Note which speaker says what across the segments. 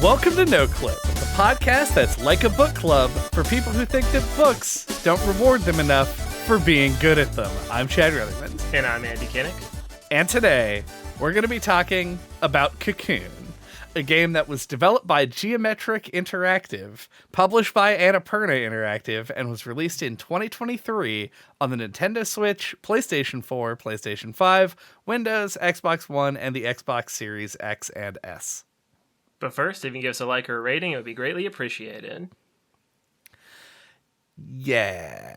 Speaker 1: Welcome to No Clip, the podcast that's like a book club for people who think that books don't reward them enough for being good at them. I'm Chad Rutherman.
Speaker 2: And I'm Andy Kinnick.
Speaker 1: And today, we're going to be talking about Cocoon, a game that was developed by Geometric Interactive, published by Annapurna Interactive, and was released in 2023 on the Nintendo Switch, PlayStation 4, PlayStation 5, Windows, Xbox One, and the Xbox Series X and S.
Speaker 2: But first, if you can give us a like or a rating, it would be greatly appreciated.
Speaker 1: Yeah.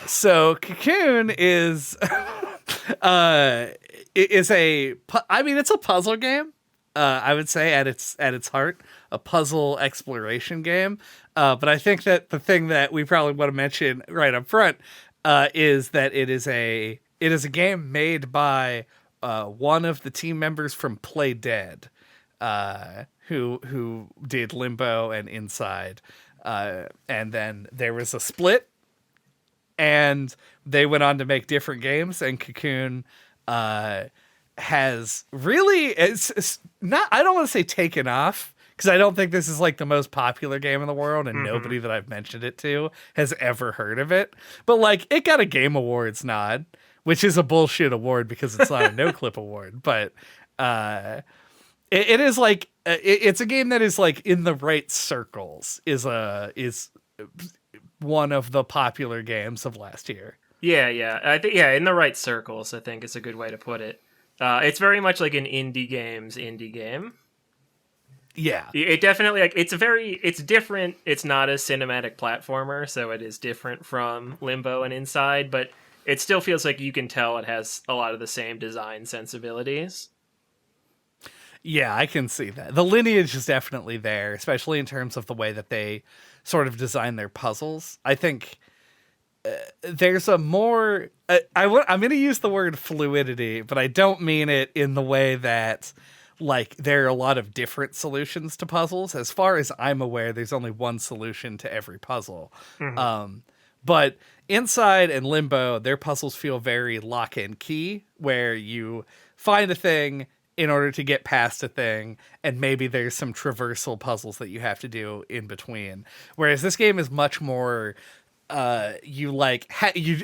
Speaker 1: So Cocoon is it's a puzzle game. I would say at its heart, a puzzle exploration game. But I think that the thing that we probably want to mention right up front is that it is a game made by one of the team members from Playdead, who did Limbo and Inside. And then there was a split, and they went on to make different games, and Cocoon has really, it's not, I don't want to say taken off, because I don't think this is like the most popular game in the world, and nobody that I've mentioned it to has ever heard of it. But like, it got a Game Awards nod, which is a bullshit award because it's not a No Clip award. But it is like, it's a game that is like in the right circles, is one of the popular games of last year.
Speaker 2: Yeah. I think in the right circles, I think is a good way to put it. It's very much like an indie game.
Speaker 1: Yeah.
Speaker 2: It definitely, like, it's different. It's not a cinematic platformer, so it is different from Limbo and Inside, but it still feels like you can tell it has a lot of the same design sensibilities.
Speaker 1: Yeah, I can see that. The lineage is definitely there, especially in terms of the way that they sort of design their puzzles. I think there's a more... I'm going to use the word fluidity, but I don't mean it in the way that, like, there are a lot of different solutions to puzzles. As far as I'm aware, there's only one solution to every puzzle. But Inside and Limbo, their puzzles feel very lock and key, where you find a thing in order to get past a thing, and maybe there's some traversal puzzles that you have to do in between. Whereas this game is much more, you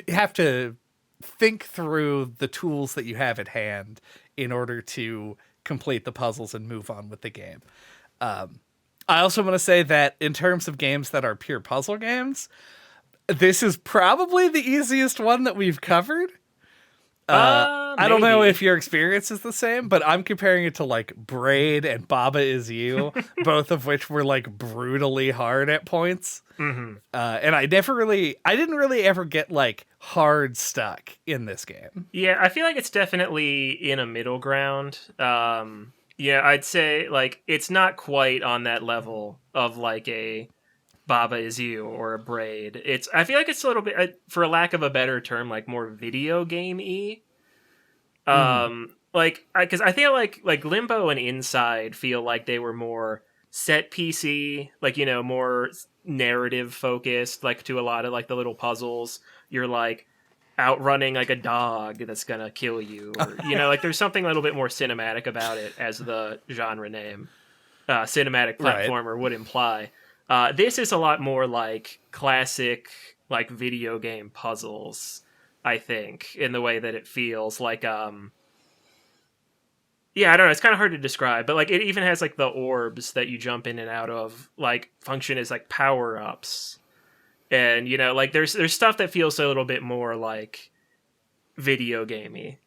Speaker 1: have to think through the tools that you have at hand in order to complete the puzzles and move on with the game. I also want to say that in terms of games that are pure puzzle games, this is probably the easiest one that we've covered. I don't know if your experience is the same, but I'm comparing it to like Braid and Baba Is You, both of which were like brutally hard at points. And I didn't really ever get like hard stuck in this game.
Speaker 2: Yeah, I feel like it's definitely in a middle ground. Yeah, I'd say like it's not quite on that level of like a Baba Is You or a Braid. I feel like it's a little bit, for lack of a better term, like more video game-y. Because I feel like Limbo and Inside feel like they were more set piecey, like, you know, more narrative focused, like to a lot of like the little puzzles. You're like outrunning like a dog that's gonna kill you, or you know, like there's something a little bit more cinematic about it, as the genre name, cinematic platformer, would imply. This is a lot more like classic, like video game puzzles, I think, in the way that it feels like, yeah, I don't know, it's kind of hard to describe, but like it even has like the orbs that you jump in and out of, like function as like power-ups. And, you know, like there's stuff that feels a little bit more like video gamey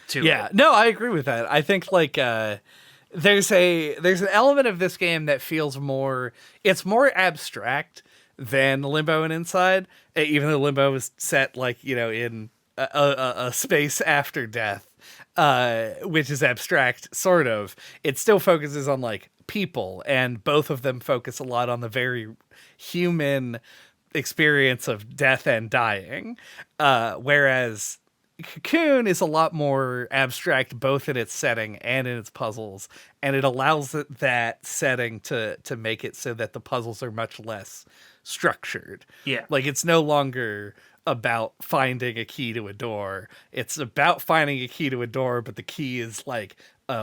Speaker 2: to it.
Speaker 1: Yeah, no, I agree with that. I think like, there's an element of this game that feels more abstract than Limbo and Inside, even though Limbo is set like, you know, in a space after death, which is abstract sort of. It still focuses on like people, and both of them focus a lot on the very human experience of death and dying, whereas Cocoon is a lot more abstract, both in its setting and in its puzzles, and it allows that setting to make it so that the puzzles are much less structured.
Speaker 2: Yeah.
Speaker 1: Like, it's no longer about finding a key to a door. It's about finding a key to a door, but the key is like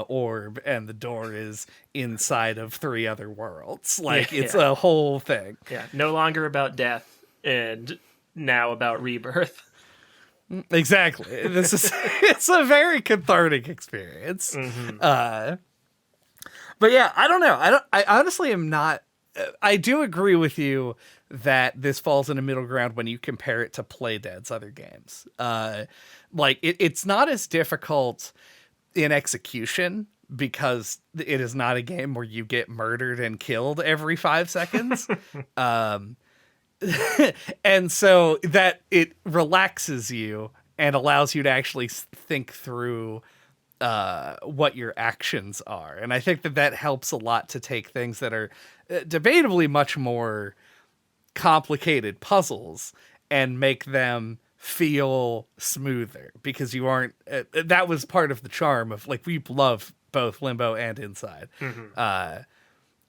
Speaker 1: orb and the door is inside of 3 other worlds. Like, it's
Speaker 2: Yeah.
Speaker 1: a whole thing.
Speaker 2: Yeah, no longer about death and now about rebirth.
Speaker 1: Exactly. This is it's a very cathartic experience. But yeah, I don't know. I honestly am not. I do agree with you that this falls in a middle ground when you compare it to Playdead's other games. Like it's not as difficult in execution because it is not a game where you get murdered and killed every 5 seconds. And so that it relaxes you and allows you to actually think through what your actions are. And I think that that helps a lot to take things that are debatably much more complicated puzzles and make them feel smoother, because you aren't that was part of the charm of, like, we love both Limbo and Inside.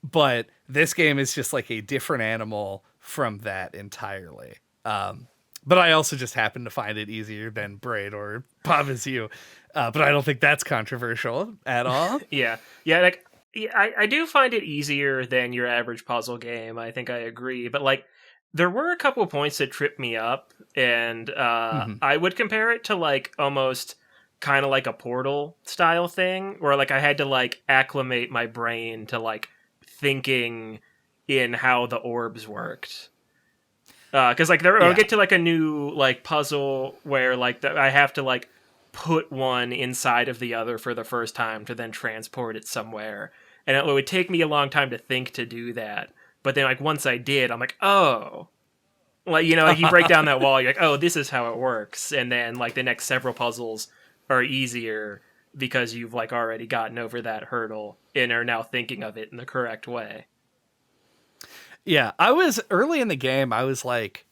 Speaker 1: But this game is just like a different animal from that entirely. But I also just happen to find it easier than Braid or Pop Is You. But I don't think that's controversial at all.
Speaker 2: Yeah, like, yeah, I do find it easier than your average puzzle game. I think I agree. But, like, there were a couple points that tripped me up, and I would compare it to, like, almost kind of like a Portal style thing, where, like, I had to, like, acclimate my brain to, like, thinking in how the orbs worked. Because, like, I'll get to, like, a new, like, puzzle where, like, I have to, like, put one inside of the other for the first time to then transport it somewhere. And it would take me a long time to think to do that. But then, like, once I did, I'm like, oh. Like, you know, like, you break down that wall, you're like, oh, this is how it works. And then, like, the next several puzzles are easier because you've, like, already gotten over that hurdle and are now thinking of it in the correct way.
Speaker 1: Yeah, I was early in the game, I was like,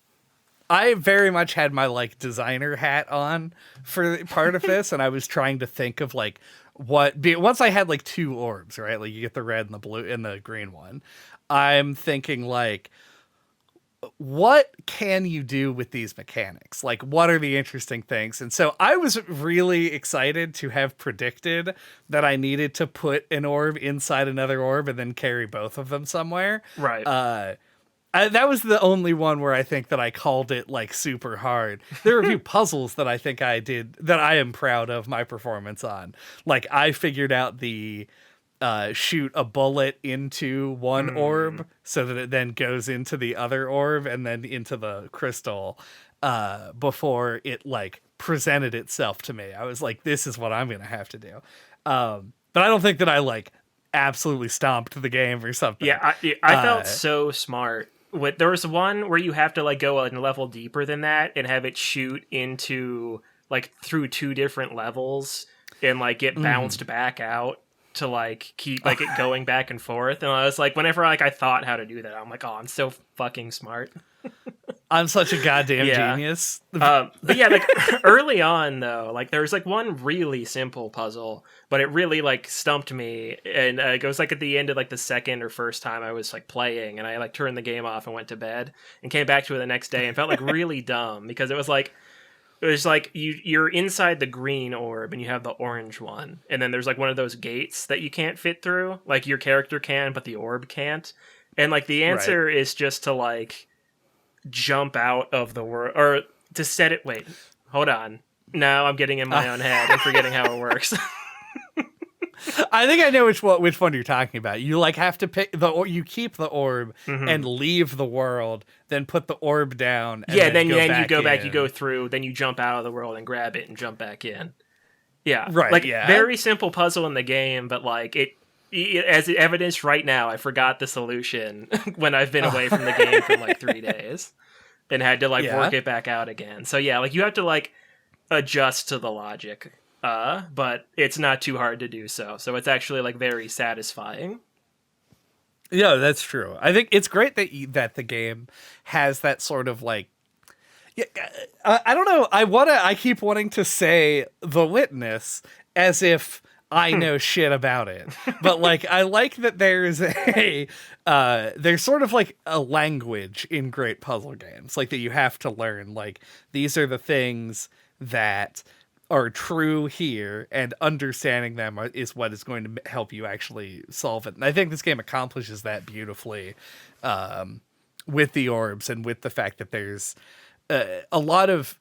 Speaker 1: I very much had my, like, designer hat on for part of this, and I was trying to think of, like, once I had, like, 2 orbs, right? Like, you get the red and the blue and the green one. I'm thinking, like, what can you do with these mechanics? Like, what are the interesting things? And so I was really excited to have predicted that I needed to put an orb inside another orb and then carry both of them somewhere.
Speaker 2: Right.
Speaker 1: That was the only one where I think that I called it, like, super hard. There are a few puzzles that I think I did that I am proud of my performance on. Like, I figured out the shoot a bullet into one orb so that it then goes into the other orb and then into the crystal before it, like, presented itself to me. I was like, this is what I'm going to have to do. But I don't think that I, like, absolutely stomped the game or something.
Speaker 2: Yeah, I felt so smart. There was one where you have to, like, go a level deeper than that and have it shoot into, like, through 2 different levels and, like, get bounced back out to, like, keep, like, it going back and forth. And I was like, whenever, like, I thought how to do that, I'm like, oh, I'm so fucking smart.
Speaker 1: I'm such a goddamn genius.
Speaker 2: But yeah, like, early on, though, like, there was, like, one really simple puzzle, but it really, like, stumped me. And it was, like, at the end of, like, the second or first time I was, like, playing, and I, like, turned the game off and went to bed and came back to it the next day and felt, like, really dumb, because it was like you're inside the green orb and you have the orange one, and then there's, like, one of those gates that you can't fit through. Like, your character can, but the orb can't. And, like, the answer is just to, like, jump out of the world, or to set it. Wait, hold on. Now I'm getting in my own head and forgetting how it works.
Speaker 1: I think I know which one you're talking about. You, like, have to pick you keep the orb and leave the world, then put the orb down. And
Speaker 2: then you go back, you go through, then you jump out of the world and grab it and jump back in. Yeah,
Speaker 1: right.
Speaker 2: Like,
Speaker 1: yeah,
Speaker 2: very simple puzzle in the game, but, like, it as evidenced right now, I forgot the solution when I've been away from the game for, like, 3 days and had to, like, work it back out again. So yeah, like, you have to, like, adjust to the logic. But it's not too hard to do so. So it's actually, like, very satisfying.
Speaker 1: Yeah, that's true. I think it's great that the game has that sort of, like, I don't know. I keep wanting to say The Witness as if I know shit about it, but, like, I like that there's there's sort of, like, a language in great puzzle games, like, that you have to learn. Like, these are the things that are true here, and understanding them is what is going to help you actually solve it. And I think this game accomplishes that beautifully, with the orbs and with the fact that there's a lot of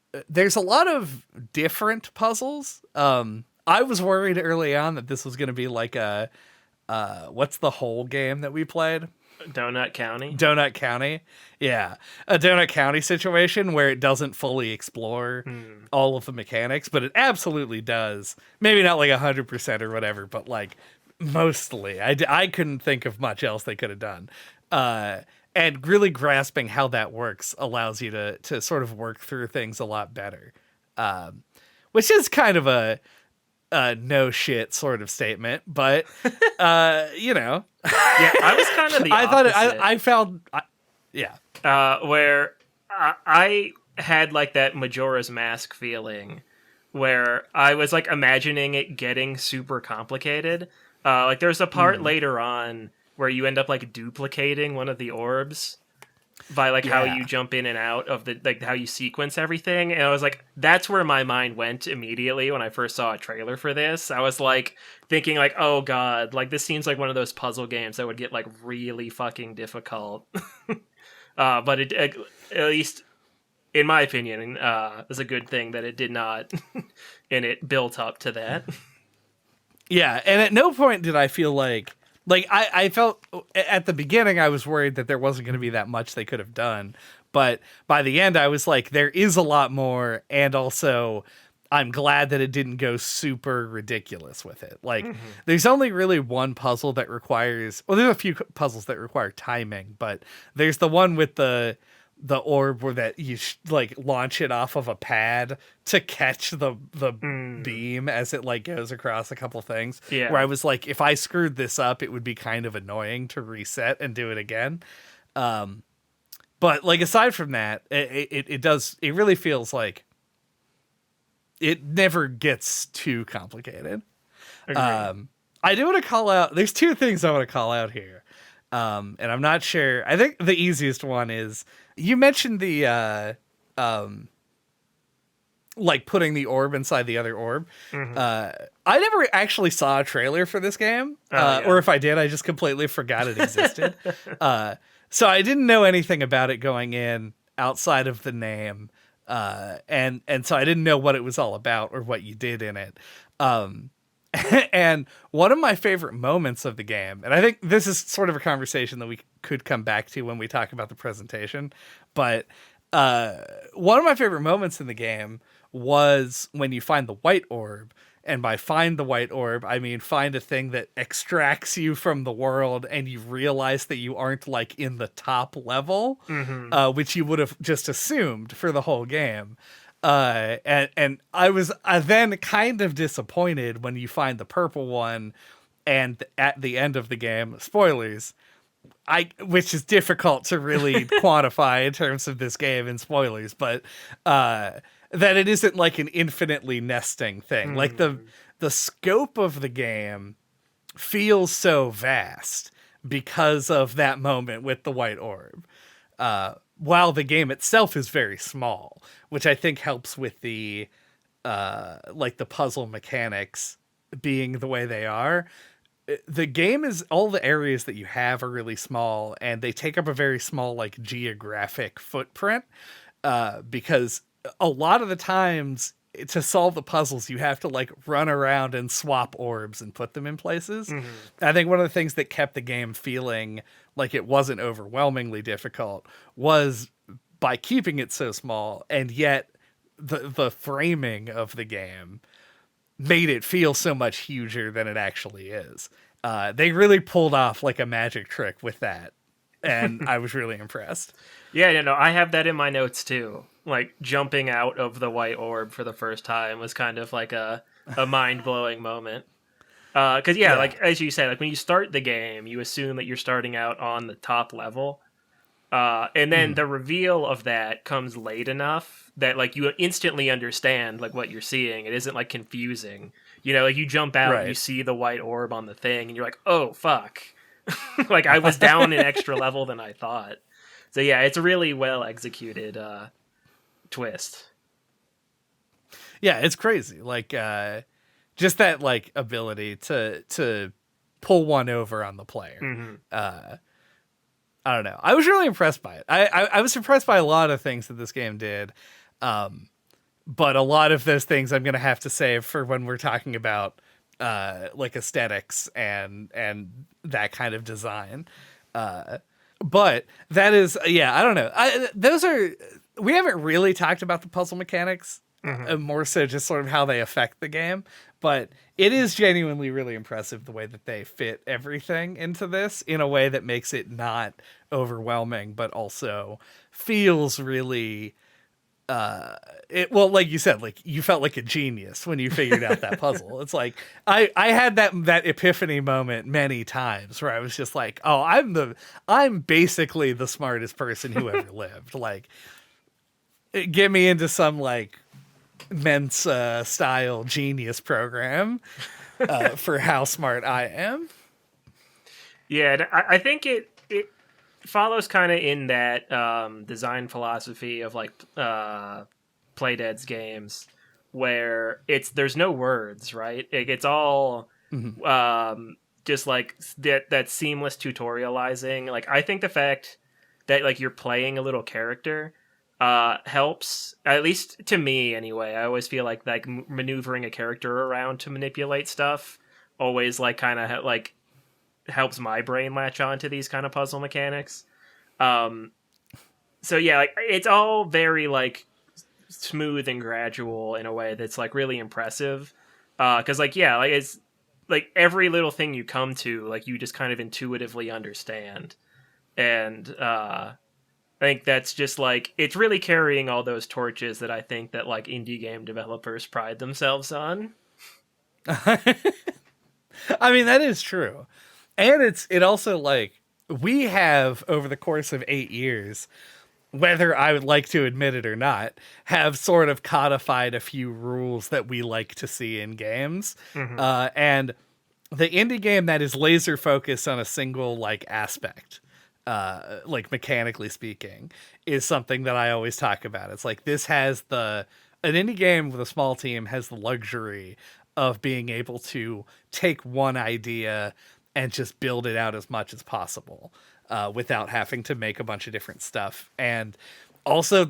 Speaker 1: different puzzles. I was worried early on that this was going to be like a what's the whole game that we played?
Speaker 2: Donut County.
Speaker 1: Donut County. Yeah. A Donut County situation where it doesn't fully explore all of the mechanics, but it absolutely does. Maybe not like 100% or whatever, but like mostly. I couldn't think of much else they could have done. And really grasping how that works allows you to sort of work through things a lot better. Which is kind of a no shit sort of statement, but you know.
Speaker 2: Yeah, I was kind of the opposite.
Speaker 1: I found yeah.
Speaker 2: Where I had like that Majora's Mask feeling where I was like imagining it getting super complicated. Like there's a part later on where you end up like duplicating one of the orbs by like how you jump in and out of the, like how you sequence everything. And I was like, that's where my mind went immediately when I first saw a trailer for this. I was like thinking like, oh God, like this seems like one of those puzzle games that would get like really fucking difficult. But it, at least in my opinion, was a good thing that it did not, and it built up to that.
Speaker 1: Yeah. And at no point did I feel like I felt at the beginning I was worried that there wasn't going to be that much they could have done, but by the end I was like, there is a lot more, and also I'm glad that it didn't go super ridiculous with it. Like there's only really one puzzle that requires, well, there's a few puzzles that require timing, but there's the one with the orb where that you like launch it off of a pad to catch the beam as it like goes across a couple things.
Speaker 2: Yeah.
Speaker 1: Where I was like, if I screwed this up, it would be kind of annoying to reset and do it again. But like aside from that, it really feels like it never gets too complicated. I do want to call out, there's two things I want to call out here. And I'm not sure. I think the easiest one is, you mentioned the like putting the orb inside the other orb. I never actually saw a trailer for this game, or if I did, I just completely forgot it existed. So I didn't know anything about it going in outside of the name, and so I didn't know what it was all about or what you did in it. And one of my favorite moments of the game, and I think this is sort of a conversation that we could come back to when we talk about the presentation, but one of my favorite moments in the game was when you find the white orb. And by find the white orb, I mean find a thing that extracts you from the world and you realize that you aren't like in the top level, which you would have just assumed for the whole game. And I was then kind of disappointed when you find the purple one, and at the end of the game, spoilers, which is difficult to really quantify in terms of this game in spoilers, but that it isn't like an infinitely nesting thing. Like the scope of the game feels so vast because of that moment with the white orb. While the game itself is very small, which I think helps with the like the puzzle mechanics being the way they are. The game is, all the areas that you have are really small, and they take up a very small like geographic footprint, because a lot of the times to solve the puzzles, you have to like run around and swap orbs and put them in places. I think one of the things that kept the game feeling like it wasn't overwhelmingly difficult was by keeping it so small, and yet the framing of the game made it feel so much huger than it actually is. They really pulled off like a magic trick with that, and I was really impressed.
Speaker 2: Yeah, you know, I have that in my notes too. Like jumping out of the white orb for the first time was kind of like a mind-blowing moment. Because like as you say, like when you start the game, you assume that you're starting out on the top level, and then the reveal of that comes late enough that like you instantly understand like what you're seeing. It isn't like confusing, you know. Like you jump out, and you see the white orb on the thing, and you're like, oh fuck, like I was down an extra level than I thought. So yeah, it's a really well executed twist.
Speaker 1: Yeah, it's crazy. Like just that like ability to pull one over on the player.
Speaker 2: Mm-hmm.
Speaker 1: I don't know. I was really impressed by it. I was impressed by a lot of things that this game did. But a lot of those things I'm gonna have to save for when we're talking about like aesthetics and that kind of design. But that is, yeah, I don't know. We haven't really talked about the puzzle mechanics, more so just sort of how they affect the game. But it is genuinely really impressive the way that they fit everything into this in a way that makes it not overwhelming, but also feels really. Well, like you said, like you felt like a genius when you figured out that puzzle. It's like I had that epiphany moment many times where I was just like, oh, I'm basically the smartest person who ever lived. Like, get me into some like Mensa style genius program for how smart I am.
Speaker 2: Yeah, I think it follows kind of in that design philosophy of like Playdead's games, where there's no words, right? It's all just like that seamless tutorializing. Like I think the fact that like you're playing a little character helps, at least to me anyway. I always feel like maneuvering a character around to manipulate stuff always like kind of like helps my brain latch on to these kind of puzzle mechanics. So yeah, like it's all very like smooth and gradual in a way that's like really impressive. Cause like, yeah, like it's like every little thing you come to, like you just kind of intuitively understand. And, I think that's just like, it's really carrying all those torches that I think that like indie game developers pride themselves on.
Speaker 1: I mean, that is true. And it also like we have over the course of 8 years, whether I would like to admit it or not, have sort of codified a few rules that we like to see in games. And the indie game that is laser focused on a single like aspect, like mechanically speaking, is something that I always talk about. It's like an indie game with a small team has the luxury of being able to take one idea and just build it out as much as possible without having to make a bunch of different stuff. And also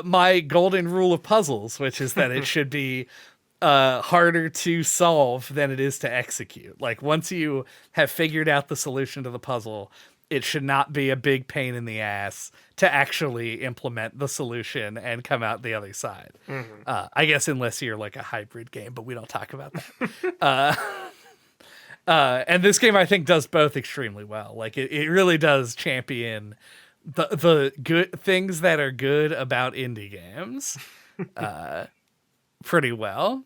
Speaker 1: my golden rule of puzzles, which is that it should be harder to solve than it is to execute. Like once you have figured out the solution to the puzzle, it should not be a big pain in the ass to actually implement the solution and come out the other side. I guess unless you're like a hybrid game, but we don't talk about that. And this game, I think, does both extremely well. Like it really does champion the good things that are good about indie games pretty well.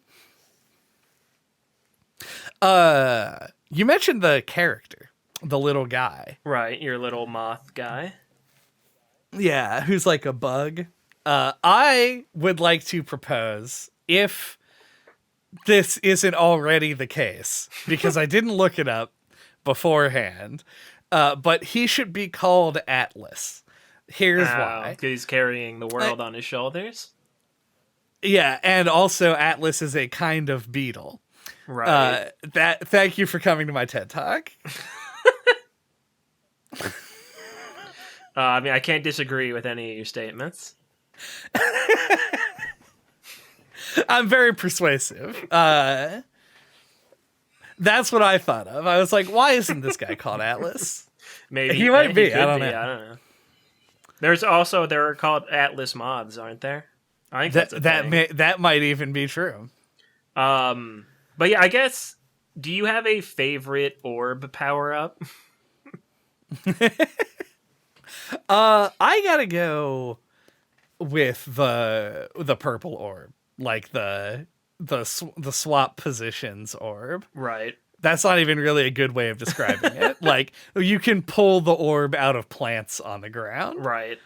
Speaker 1: You mentioned the character, the little guy.
Speaker 2: Right, your little moth guy.
Speaker 1: Yeah, who's like a bug. I would like to propose, if this isn't already the case, because I didn't look it up beforehand, but he should be called Atlas. Here's why.
Speaker 2: Because he's carrying the world on his shoulders.
Speaker 1: Yeah, and also Atlas is a kind of beetle.
Speaker 2: Right.
Speaker 1: Thank you for coming to my TED Talk.
Speaker 2: I mean, I can't disagree with any of your statements.
Speaker 1: I'm very persuasive. That's what I thought of. I was like, why isn't this guy called Atlas?
Speaker 2: Maybe
Speaker 1: he might be. I don't know.
Speaker 2: I don't know. They're called Atlas moths, aren't there? I think
Speaker 1: that might even be true.
Speaker 2: But yeah, I guess. Do you have a favorite orb power up?
Speaker 1: I gotta go with the purple orb, like the swap positions orb.
Speaker 2: Right.
Speaker 1: That's not even really a good way of describing it. Like you can pull the orb out of plants on the ground.
Speaker 2: Right.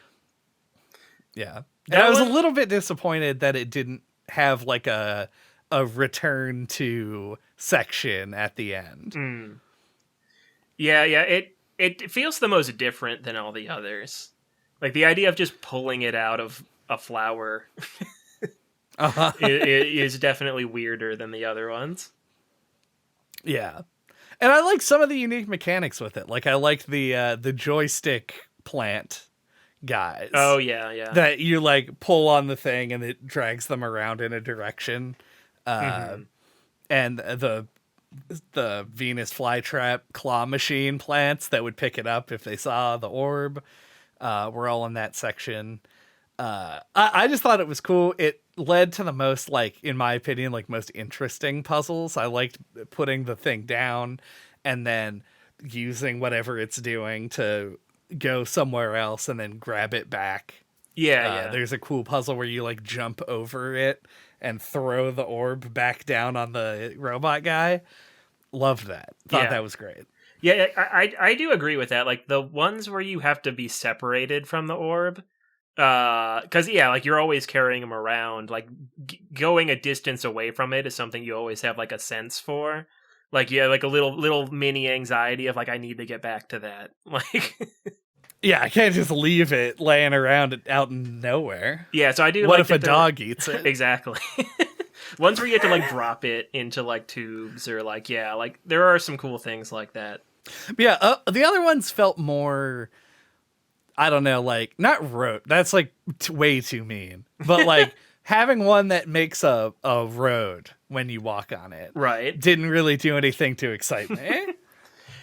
Speaker 1: Yeah. And I was a little bit disappointed that it didn't have like a return to section at the end.
Speaker 2: Yeah. It feels the most different than all the others. Like the idea of just pulling it out of a flower.
Speaker 1: Uh-huh.
Speaker 2: It is definitely weirder than the other ones.
Speaker 1: Yeah. And I like some of the unique mechanics with it. Like I like the joystick plant
Speaker 2: Oh
Speaker 1: guys
Speaker 2: yeah, yeah.
Speaker 1: that you like pull on the thing and it drags them around in a direction. Uh,
Speaker 2: Hmm.
Speaker 1: and the Venus flytrap claw machine plants that would pick it up if they saw the orb. Were all in that section. I just thought it was cool. It led to the most, like, in my opinion, like most interesting puzzles. I liked putting the thing down and then using whatever it's doing to go somewhere else and then grab it back.
Speaker 2: Yeah, yeah,
Speaker 1: There's a cool puzzle where you like jump over it and throw the orb back down on the robot guy. Loved that. Thought
Speaker 2: yeah.
Speaker 1: that was great.
Speaker 2: Yeah, I do agree with that. Like the ones where you have to be separated from the orb, because yeah, like you're always carrying them around. Like going a distance away from it is something you always have like a sense for. Like yeah, like a little mini anxiety of like I need to get back to that. Like
Speaker 1: Yeah, I can't just leave it laying around out in nowhere.
Speaker 2: yeah, so I do.
Speaker 1: What
Speaker 2: like
Speaker 1: if a
Speaker 2: that
Speaker 1: dog eats it?
Speaker 2: exactly. Ones where you have to like drop it into like tubes or like yeah, like there are some cool things like that.
Speaker 1: But yeah, the other ones felt more, I don't know, like not rote. That's like way too mean. But like having one that makes a road when you walk on it
Speaker 2: Right.
Speaker 1: didn't really do anything to excite me.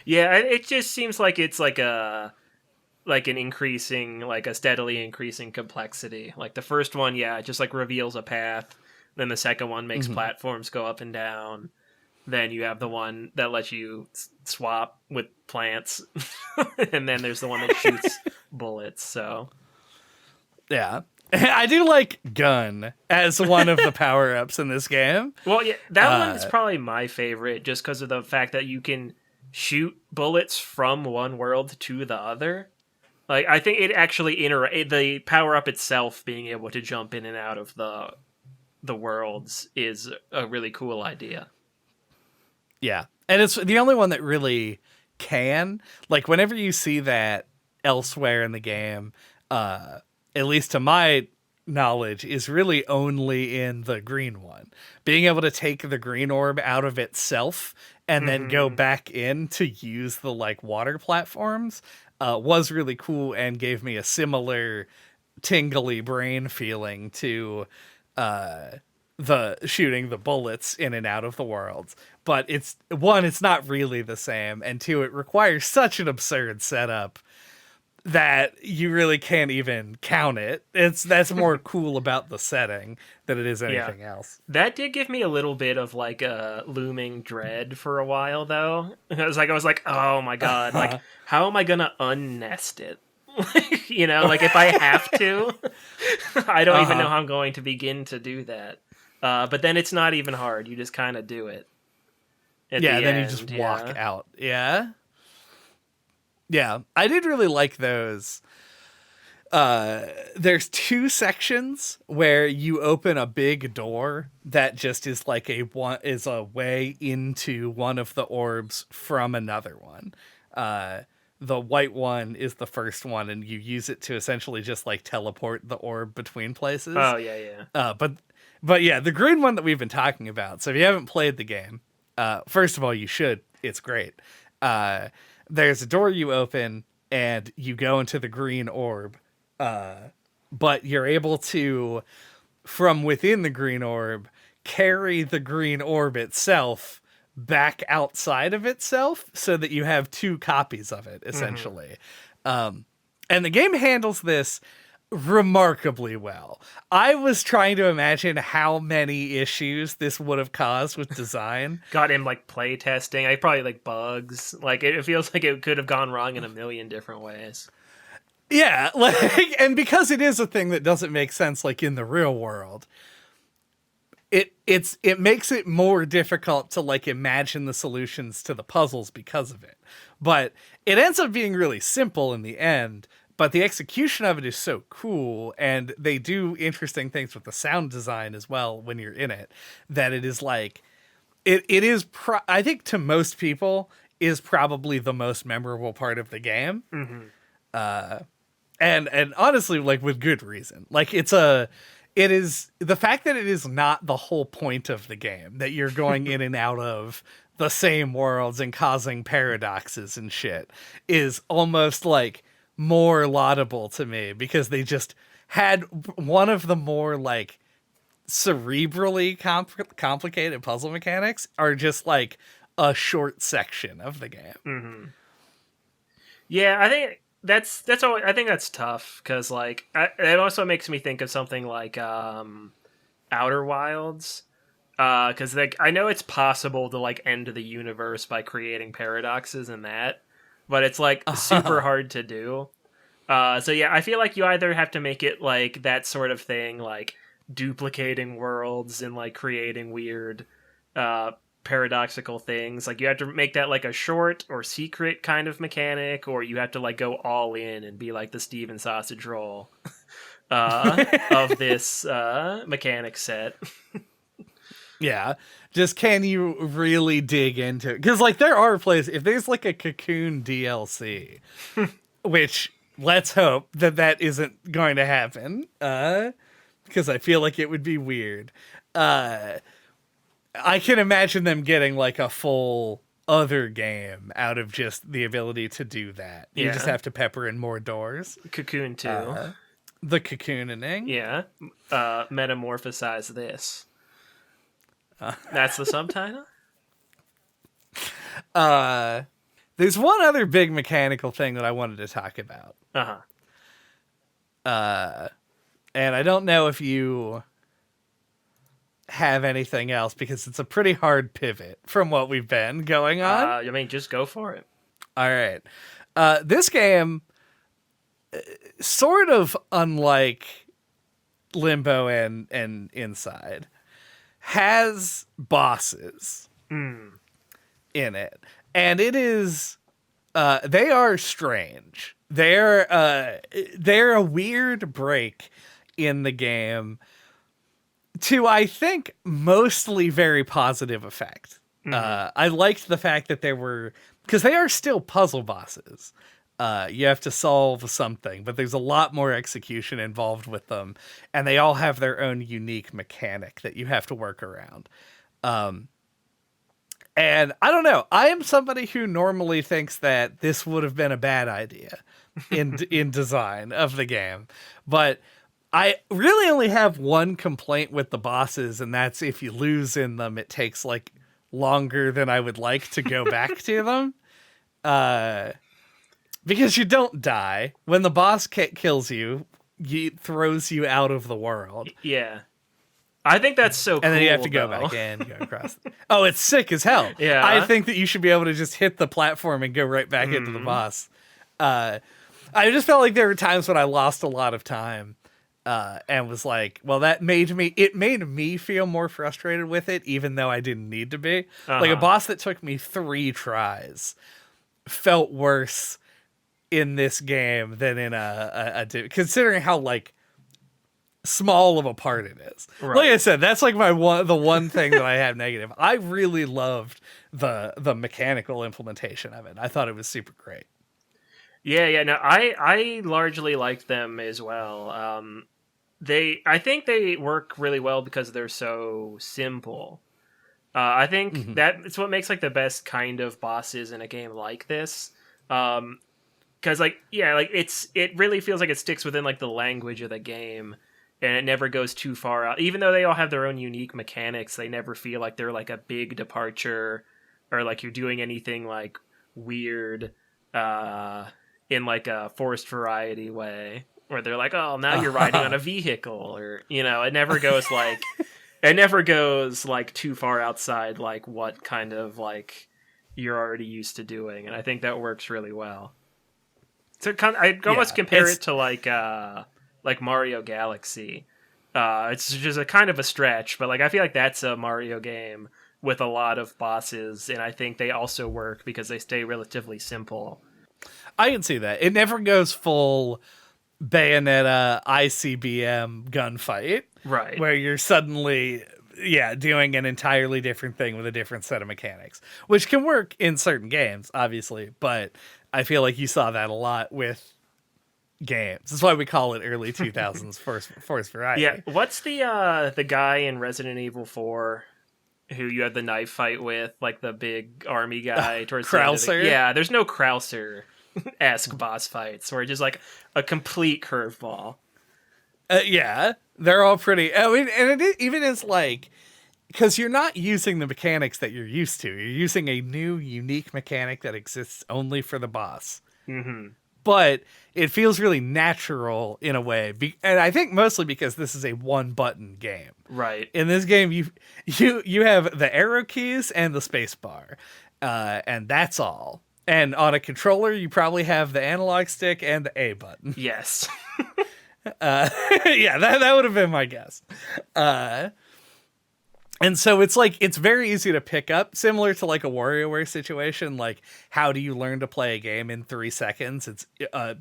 Speaker 2: Yeah, it just seems like it's like an increasing, like a steadily increasing complexity. Like the first one, yeah, it just like reveals a path. Then the second one makes platforms go up and down. Then you have the one that lets you swap with plants. And then there's the one that shoots bullets. So
Speaker 1: Yeah. I do like gun as one of the power ups in this game.
Speaker 2: well, yeah, that one is probably my favorite just because of the fact that you can shoot bullets from one world to the other. Like I think it actually the power up itself being able to jump in and out of the worlds is a really cool idea.
Speaker 1: Yeah. And it's the only one that really can. Like, whenever you see that elsewhere in the game, at least to my knowledge, is really only in the green one. Being able to take the green orb out of itself and then go back in to use the, like, water platforms was really cool and gave me a similar tingly brain feeling to the shooting the bullets in and out of the worlds. But it's one, it's not really the same, and two, it requires such an absurd setup that you really can't even count it. That's more cool about the setting than it is anything else.
Speaker 2: That did give me a little bit of like a looming dread for a while though. I was like, oh my god, like how am I gonna unnest it? You know, like if I have to, I don't even know how I'm going to begin to do that. But then it's not even hard. You just kind of do it.
Speaker 1: Yeah, then you just walk out. Yeah. Yeah, I did really like those. There's two sections where you open a big door that just is like a way into one of the orbs from another one. The white one is the first one, and you use it to essentially just like teleport the orb between places.
Speaker 2: Oh yeah, yeah.
Speaker 1: But yeah, the green one that we've been talking about. So if you haven't played the game, first of all, you should. It's great. There's a door you open, and you go into the green orb. But you're able to, from within the green orb, carry the green orb itself back outside of itself so that you have two copies of it, essentially. And the game handles this remarkably well. I was trying to imagine how many issues this would have caused with design.
Speaker 2: Got him like play testing. I probably like bugs. Like it feels like it could have gone wrong in a million different ways.
Speaker 1: Yeah, like, and because it is a thing that doesn't make sense, like in the real world, it makes it more difficult to like imagine the solutions to the puzzles because of it. But it ends up being really simple in the end. But the execution of it is so cool, and they do interesting things with the sound design as well when you're in it, that it is like, it is, I think to most people, is probably the most memorable part of the game. And honestly, like with good reason. Like it's it is the fact that it is not the whole point of the game, that you're going in and out of the same worlds and causing paradoxes and shit, is almost like more laudable to me, because they just had one of the more like cerebrally complicated puzzle mechanics are just like a short section of the game.
Speaker 2: Mm-hmm. Yeah, I think that's all. I think that's tough because like it also makes me think of something like Outer Wilds, because like I know it's possible to like end the universe by creating paradoxes in that, but it's like super hard to do. So yeah, I feel like you either have to make it like that sort of thing, like duplicating worlds and like creating weird paradoxical things. Like you have to make that like a short or secret kind of mechanic, or you have to like go all in and be like the Steven Sausage Roll of this mechanic set.
Speaker 1: Yeah. Just can you really dig into it? Because like there are places, if there's like a Cocoon DLC, which let's hope that that isn't going to happen, because I feel like it would be weird. I can imagine them getting like a full other game out of just the ability to do that. You just have to pepper in more doors.
Speaker 2: Cocoon 2.
Speaker 1: The cocooning.
Speaker 2: Yeah. Metamorphosize this. That's the subtitle?
Speaker 1: There's one other big mechanical thing that I wanted to talk about. And I don't know if you have anything else, because it's a pretty hard pivot from what we've been going on.
Speaker 2: I mean, just go for it.
Speaker 1: All right. This game, sort of unlike Limbo and Inside, has bosses in it. And it is... they are strange. They're a weird break in the game to, I think, mostly very positive effect. I liked the fact that there were, because they are still puzzle bosses. You have to solve something, but there's a lot more execution involved with them, and they all have their own unique mechanic that you have to work around. And I don't know, I am somebody who normally thinks that this would have been a bad idea in design of the game, but I really only have one complaint with the bosses, and that's if you lose in them, it takes like longer than I would like to go back to them. Because you don't die. When the boss kills you, he throws you out of the world.
Speaker 2: Yeah. I think that's so cool.
Speaker 1: And then you have to go back in, go across. Oh, it's sick as hell.
Speaker 2: Yeah.
Speaker 1: I think that you should be able to just hit the platform and go right back into the boss. I just felt like there were times when I lost a lot of time. And was like, well, it made me feel more frustrated with it, even though I didn't need to be. Like a boss that took me 3 tries felt worse in this game than in considering how like small of a part it is. Right. Like I said, that's like the one thing that I have negative. I really loved the mechanical implementation of it. I thought it was super great.
Speaker 2: Yeah, no, I largely liked them as well. I think they work really well because they're so simple. I think that's what makes like the best kind of bosses in a game like this. Because like it really feels like it sticks within like the language of the game, and it never goes too far out. Even though they all have their own unique mechanics, they never feel like they're like a big departure, or like you're doing anything like weird in like a forced variety way, where they're like, oh, now you're riding on a vehicle, or it never goes like too far outside like what kind of like you're already used to doing, and I think that works really well. So I'd almost compare it to like Mario Galaxy. It's just a kind of a stretch, but like I feel like that's a Mario game with a lot of bosses, and I think they also work because they stay relatively simple.
Speaker 1: I can see that. It never goes full Bayonetta ICBM gunfight,
Speaker 2: right?
Speaker 1: Where you're suddenly doing an entirely different thing with a different set of mechanics, which can work in certain games, obviously, but I feel like you saw that a lot with games. That's why we call it early 2000s force variety.
Speaker 2: Yeah, what's the guy in Resident Evil 4 who you had the knife fight with, like the big army guy towards the end of
Speaker 1: Krauser?
Speaker 2: Yeah, there's no Krauser-esque boss fights where it's just like a complete curveball.
Speaker 1: Yeah, they're all pretty. I mean, and it even is like, because you're not using the mechanics that you're used to. You're using a new, unique mechanic that exists only for the boss.
Speaker 2: Mm-hmm.
Speaker 1: But it feels really natural in a way, and I think mostly because this is a one-button game.
Speaker 2: Right.
Speaker 1: In this game, you have the arrow keys and the space bar, and that's all. And on a controller, you probably have the analog stick and the A button.
Speaker 2: Yes.
Speaker 1: Yeah, that would have been my guess. And so it's like, it's very easy to pick up, similar to like a WarioWare situation. Like, how do you learn to play a game in 3 seconds? It's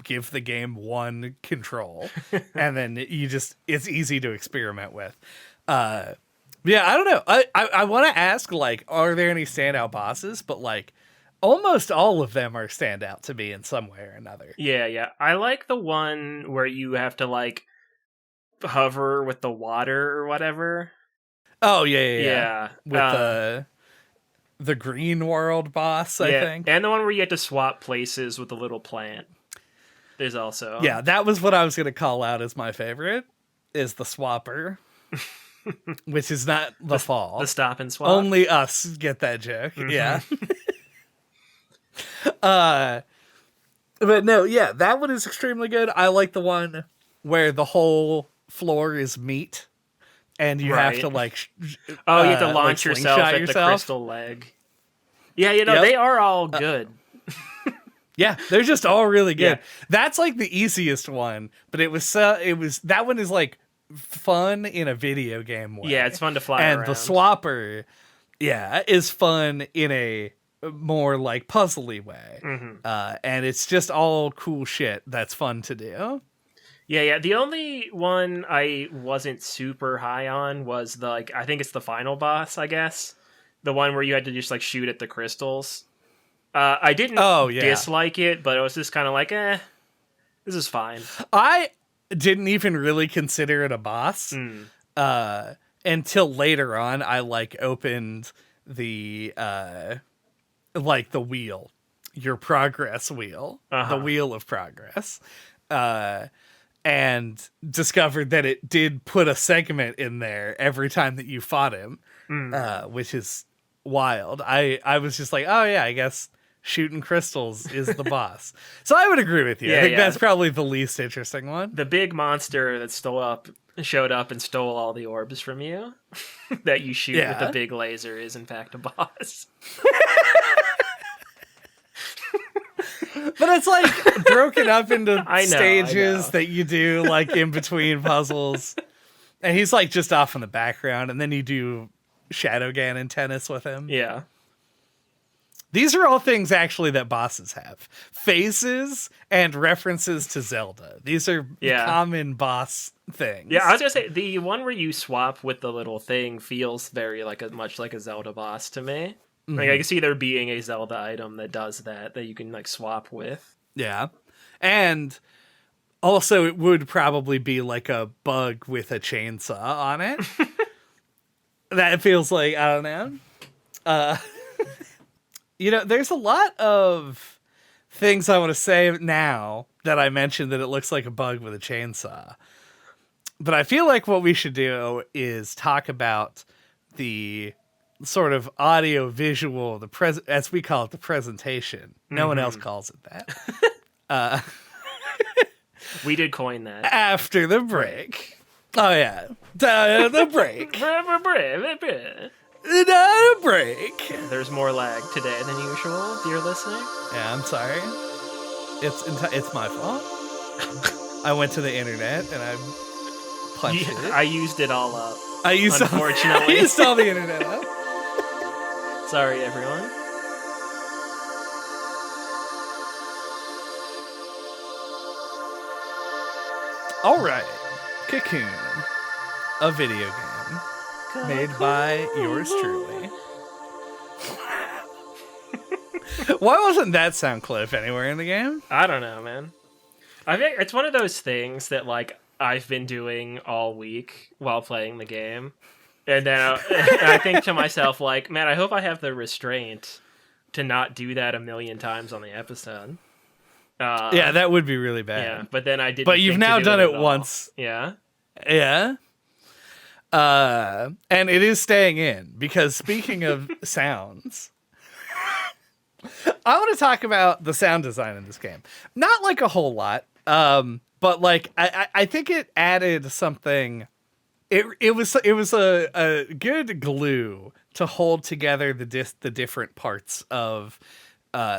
Speaker 1: give the game one control, and then it's easy to experiment with. Yeah, I don't know. I want to ask, like, are there any standout bosses? But like, almost all of them are standout to me in some way or another.
Speaker 2: Yeah. I like the one where you have to like hover with the water or whatever.
Speaker 1: Oh yeah.
Speaker 2: Yeah.
Speaker 1: With the green world boss, I think.
Speaker 2: And the one where you have to swap places with the little plant. There's also
Speaker 1: Yeah, that was what I was gonna call out as my favorite, is the swapper. Which is not the fall.
Speaker 2: The stop and swap.
Speaker 1: Only us get that joke. Mm-hmm. Yeah. But no, yeah, that one is extremely good. I like the one where the whole floor is meat. And you have to like,
Speaker 2: you have to launch
Speaker 1: like
Speaker 2: yourself at the crystal leg. Yeah, They are all good.
Speaker 1: Yeah, they're just all really good.
Speaker 2: Yeah.
Speaker 1: That's like the easiest one, but it was that one is like fun in a video game way.
Speaker 2: Yeah, it's fun to fly
Speaker 1: around.
Speaker 2: And
Speaker 1: the swapper, is fun in a more like puzzly way.
Speaker 2: Mm-hmm.
Speaker 1: And it's just all cool shit that's fun to do.
Speaker 2: Yeah. The only one I wasn't super high on was I think it's the final boss, I guess. The one where you had to just like shoot at the crystals. I didn't dislike it, but it was just kind of like, this is fine.
Speaker 1: I didn't even really consider it a boss until later on. I like opened the like the wheel, your progress wheel, the wheel of progress. And discovered that it did put a segment in there every time that you fought him, which is wild. I was just like, oh yeah, I guess shooting crystals is the boss. So I would agree with you. I think that's probably the least interesting one.
Speaker 2: The big monster that showed up and stole all the orbs from you that you shoot with the big laser is in fact a boss.
Speaker 1: But it's like broken up into stages that you do like in between puzzles. And he's like just off in the background, and then you do Shadow Ganon tennis with him.
Speaker 2: Yeah.
Speaker 1: These are all things actually that bosses have. Phases and references to Zelda. These are common boss things.
Speaker 2: Yeah, I was gonna say the one where you swap with the little thing feels very much like a Zelda boss to me. Like, I can see there being a Zelda item that does that you can, like, swap with. Yeah.
Speaker 1: And also it would probably be, like, a bug with a chainsaw on it. That feels like, I don't know. There's a lot of things I want to say now that I mentioned that it looks like a bug with a chainsaw. But I feel like what we should do is talk about the sort of audio visual, as we call it, the presentation. No one else calls it that.
Speaker 2: We did coin that.
Speaker 1: After the break. Oh yeah. The break. The break.
Speaker 2: There's more lag today than usual, dear listener.
Speaker 1: Yeah, I'm sorry. It's my fault. I went to the internet and I punched it.
Speaker 2: I used it all up.
Speaker 1: Unfortunately. I used all the internet up.
Speaker 2: Sorry, everyone.
Speaker 1: All right. Cocoon, a video game made by yours truly. Why wasn't that sound clip anywhere in the game?
Speaker 2: I don't know, man. I think it's one of those things that like I've been doing all week while playing the game, and then I think to myself like, man, I hope I have the restraint to not do that a million times on the episode.
Speaker 1: Yeah, that would be really bad.
Speaker 2: Yeah, but then I didn't.
Speaker 1: But you've
Speaker 2: think to
Speaker 1: now
Speaker 2: do
Speaker 1: done
Speaker 2: it
Speaker 1: it
Speaker 2: at all.
Speaker 1: once.
Speaker 2: Yeah.
Speaker 1: Yeah. And it is staying in, because speaking of sounds, I want to talk about the sound design in this game. Not like a whole lot, but like I think it added something. It was a good glue to hold together the different parts of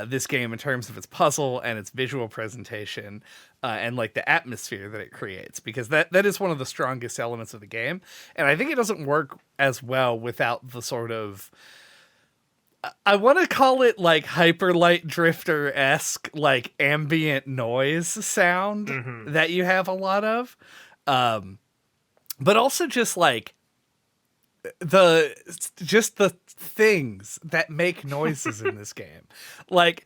Speaker 1: this game in terms of its puzzle and its visual presentation, and like the atmosphere that it creates, because that is one of the strongest elements of the game, and I think it doesn't work as well without the sort of, I want to call it like Hyperlight Drifter-esque like ambient noise sound that you have a lot of, but also just like the things that make noises in this game. Like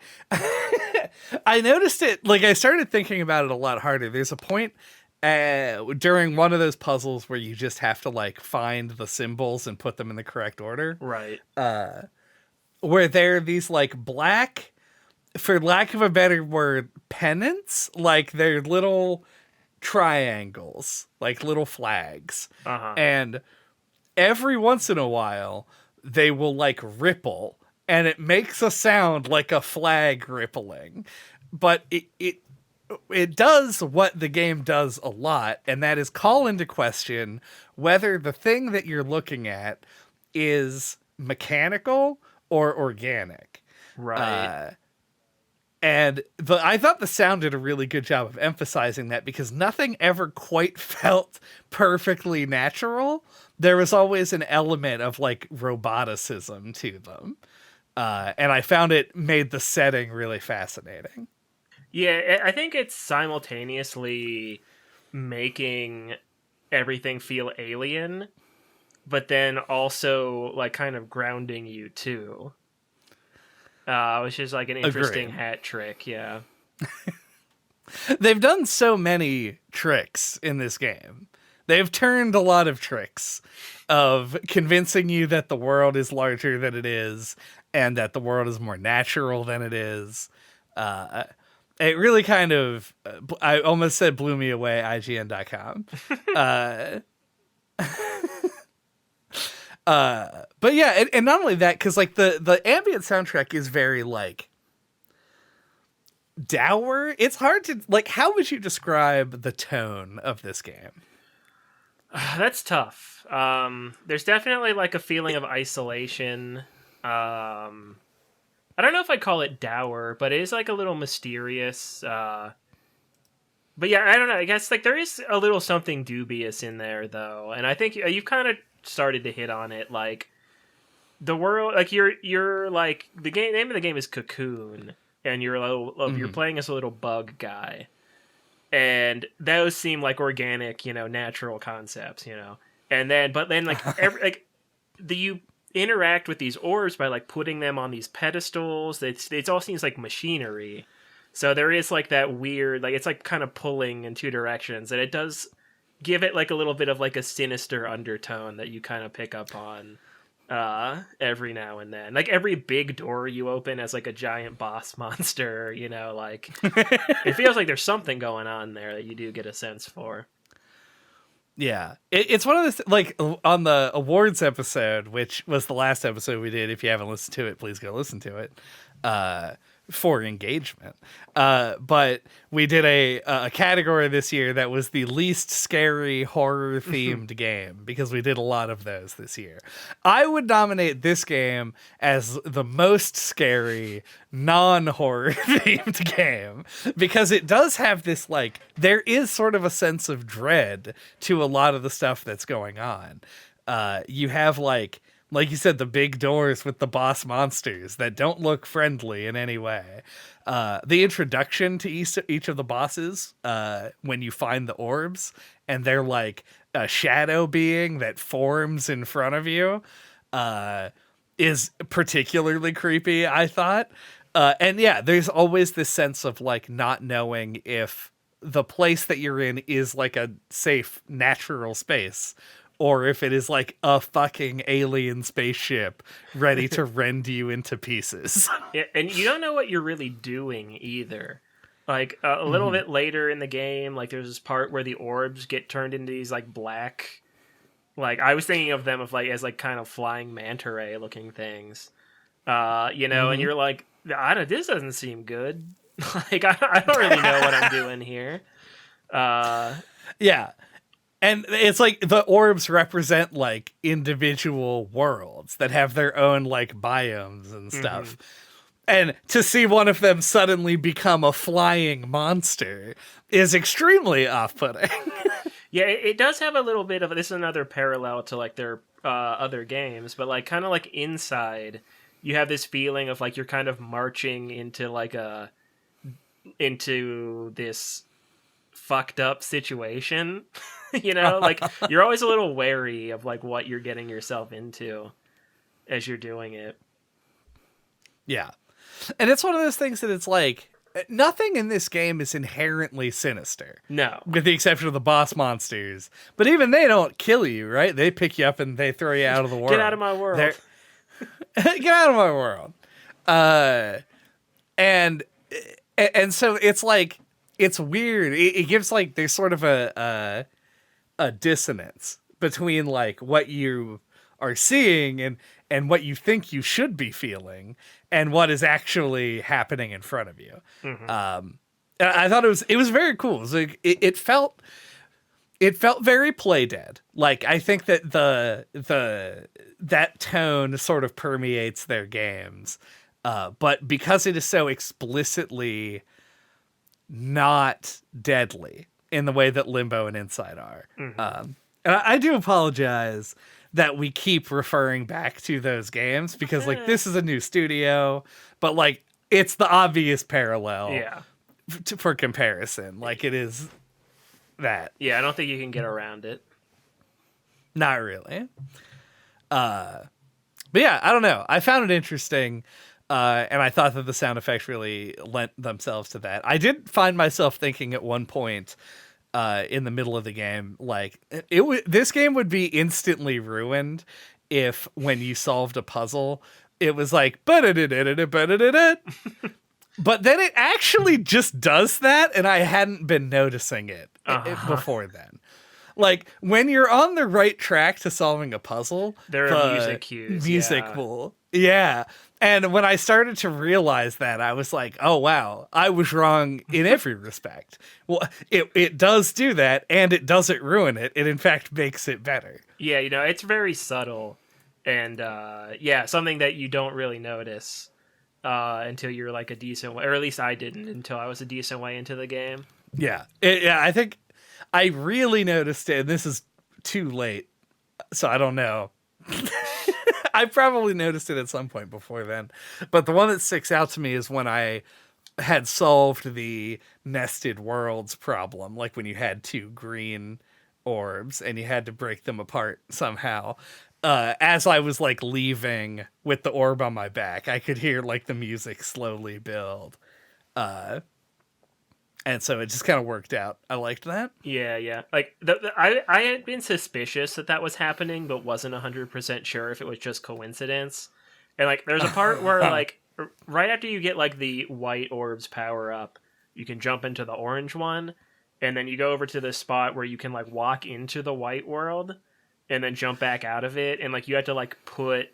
Speaker 1: I noticed it, like I started thinking about it a lot harder. There's a point during one of those puzzles where you just have to like find the symbols and put them in the correct order.
Speaker 2: Right.
Speaker 1: Where there are these like black, for lack of a better word, pennants, like they're little triangles, like little flags. And every once in a while they will like ripple, and it makes a sound like a flag rippling, but it does what the game does a lot, and that is call into question whether the thing that you're looking at is mechanical or organic.
Speaker 2: Right.
Speaker 1: And I thought the sound did a really good job of emphasizing that, because nothing ever quite felt perfectly natural. There was always an element of like roboticism to them. And I found it made the setting really fascinating.
Speaker 2: Yeah, I think it's simultaneously making everything feel alien, but then also like kind of grounding you too. Which is like an interesting hat trick, yeah.
Speaker 1: They've done so many tricks in this game. They've turned a lot of tricks of convincing you that the world is larger than it is, and that the world is more natural than it is. It really kind of, I almost said blew me away, IGN.com. But yeah, and not only that, because like the ambient soundtrack is very like dour. It's hard to like, how would you describe the tone of this game?
Speaker 2: That's tough. There's definitely like a feeling of isolation. I don't know if I'd call it dour, but it is like a little mysterious. But yeah, I don't know. I guess like there is a little something dubious in there though, and I think you've kind of started to hit on it. Like the world, like you're like the name of the game is Cocoon, and you're playing as a little bug guy, and those seem like organic, natural concepts, and then like you interact with these orbs by like putting them on these pedestals. It all seems like machinery. So there is like that weird, like it's like kind of pulling in two directions, and it does give it like a little bit of like a sinister undertone that you kind of pick up on every now and then. Like every big door you open as like a giant boss monster, like it feels like there's something going on there that you do get a sense for.
Speaker 1: Yeah, it's one of those, like on the awards episode, which was the last episode we did. If you haven't listened to it, please go listen to it. For engagement. But we did a category this year that was the least scary horror themed game, because we did a lot of those this year. I would nominate this game as the most scary non-horror themed game, because it does have this like, there is sort of a sense of dread to a lot of the stuff that's going on. You have like you said, the big doors with the boss monsters that don't look friendly in any way. The introduction to each of the bosses, when you find the orbs, and they're like a shadow being that forms in front of you, is particularly creepy, I thought. And yeah, there's always this sense of like not knowing if the place that you're in is like a safe natural space, or if it is like a fucking alien spaceship ready to rend you into pieces.
Speaker 2: Yeah, and you don't know what you're really doing either. Like a little bit later in the game, like there's this part where the orbs get turned into these like black, like I was thinking of them of like as like kind of flying manta ray looking things, you know, and you're like, this doesn't seem good. Like I don't really know what I'm doing here.
Speaker 1: Yeah. And it's like the orbs represent like individual worlds that have their own like biomes and stuff. And to see one of them suddenly become a flying monster is extremely off-putting.
Speaker 2: Yeah, it does have a little bit of this is another parallel to like their other games, but like kind of like Inside, you have this feeling of like you're kind of marching into like into this fucked up situation. You know, like you're always a little wary of like what you're getting yourself into as you're doing it.
Speaker 1: Yeah. And it's one of those things that it's like nothing in this game is inherently sinister.
Speaker 2: No.
Speaker 1: With the exception of the boss monsters. But even they don't kill you, right? They pick you up and they throw you out of the world.
Speaker 2: Get out of my world.
Speaker 1: Get out of my world. And so it's like, it's weird. It gives like, there's sort of a dissonance between like what you are seeing and what you think you should be feeling and what is actually happening in front of you. And I thought it was very cool. It was like, it felt very Playdead. Like I think that that tone sort of permeates their games. But because it is so explicitly not deadly in the way that Limbo and Inside are. And I do apologize that we keep referring back to those games because like this is a new studio, but like it's the obvious parallel for comparison. Like it is that.
Speaker 2: Yeah, I don't think you can get around it.
Speaker 1: Not really. But yeah, I don't know. I found it interesting. And I thought that the sound effects really lent themselves to that. I did find myself thinking at one point in the middle of the game, like this game would be instantly ruined if when you solved a puzzle, it was like, but then it actually just does that, and I hadn't been noticing it before then. Like when you're on the right track to solving a puzzle,
Speaker 2: there are music cues.
Speaker 1: Yeah. And when I started to realize that, I was like, oh, wow, I was wrong in every respect. Well, it does do that, and it doesn't ruin it. It, in fact, makes it better.
Speaker 2: Yeah, you know, it's very subtle. And, something that you don't really notice until you're like a decent way, or at least I didn't until I was a decent way into the game.
Speaker 1: Yeah. I think I really noticed it, and this is too late, so I don't know. I probably noticed it at some point before then. But the one that sticks out to me is when I had solved the nested worlds problem, like when you had two green orbs and you had to break them apart somehow. As I was like leaving with the orb on my back, I could hear like the music slowly build. And so it just kind of worked out. I liked that.
Speaker 2: Yeah. Like I had been suspicious that was happening, but wasn't 100% sure if it was just coincidence. And like, there's a part where like right after you get like the white orbs power up, you can jump into the orange one, and then you go over to the spot where you can like walk into the white world, and then jump back out of it, and like you have to like put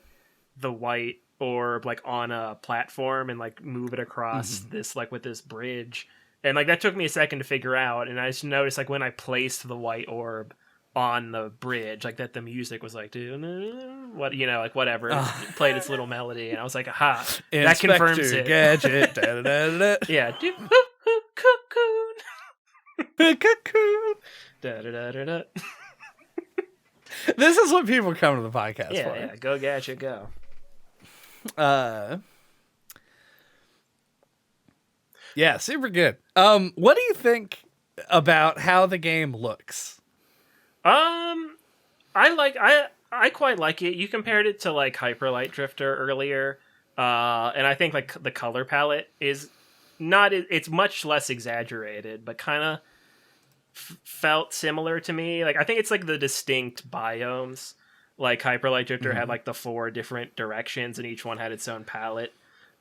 Speaker 2: the white orb like on a platform and like move it across this like with this bridge. And, like, that took me a second to figure out, and I just noticed, like, when I placed the white orb on the bridge, like, that the music was like, what, you know, like, whatever, it played its little melody, and I was like, aha, that confirms it.
Speaker 1: Gadget, da, da, da, da.
Speaker 2: Yeah.
Speaker 1: Cocoon. Cocoon.
Speaker 2: Da, da, da, da, da.
Speaker 1: This is what people come to the podcast for.
Speaker 2: Yeah, go Gadget, go.
Speaker 1: Yeah, super good. What do you think about how the game looks?
Speaker 2: I quite like it. You compared it to like Hyper Light Drifter earlier, and I think like the color palette is not. It's much less exaggerated, but kind of felt similar to me. Like I think it's like the distinct biomes. Like Hyperlight Drifter had like the 4 different directions, and each one had its own palette.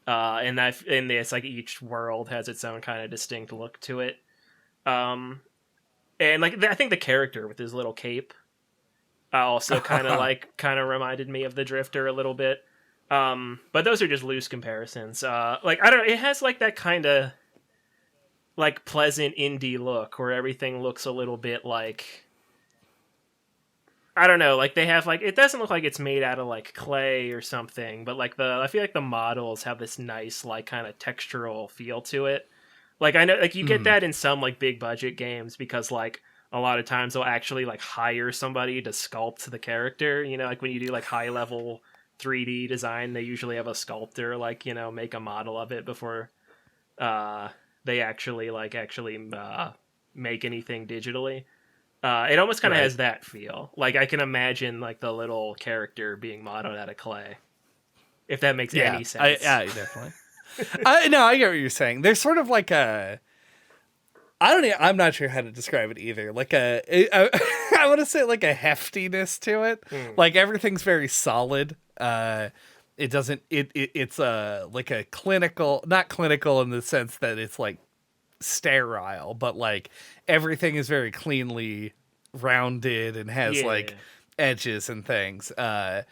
Speaker 2: And that in this, like each world has its own kind of distinct look to it. And like I think the character with his little cape also kind of reminded me of the Drifter a little bit. But those are just loose comparisons. Like I don't know, it has like that kind of like pleasant indie look where everything looks a little bit like, I don't know, like they have like, it doesn't look like it's made out of like clay or something, but like I feel like the models have this nice like kind of textural feel to it. Like I know like you get that in some like big budget games because like a lot of times they'll actually like hire somebody to sculpt the character, you know, like when you do like high level 3D design, they usually have a sculptor like, you know, make a model of it before they actually make anything digitally. It almost kind of has that feel. Like I can imagine like the little character being modeled out of clay, if that makes any sense.
Speaker 1: Yeah, definitely. I get what you're saying. There's sort of like I'm not sure how to describe it either. Like I want to say like a heftiness to it. Like everything's very solid. It doesn't. It's like a clinical, not clinical in the sense that it's like sterile, but like everything is very cleanly rounded and has like edges and things. I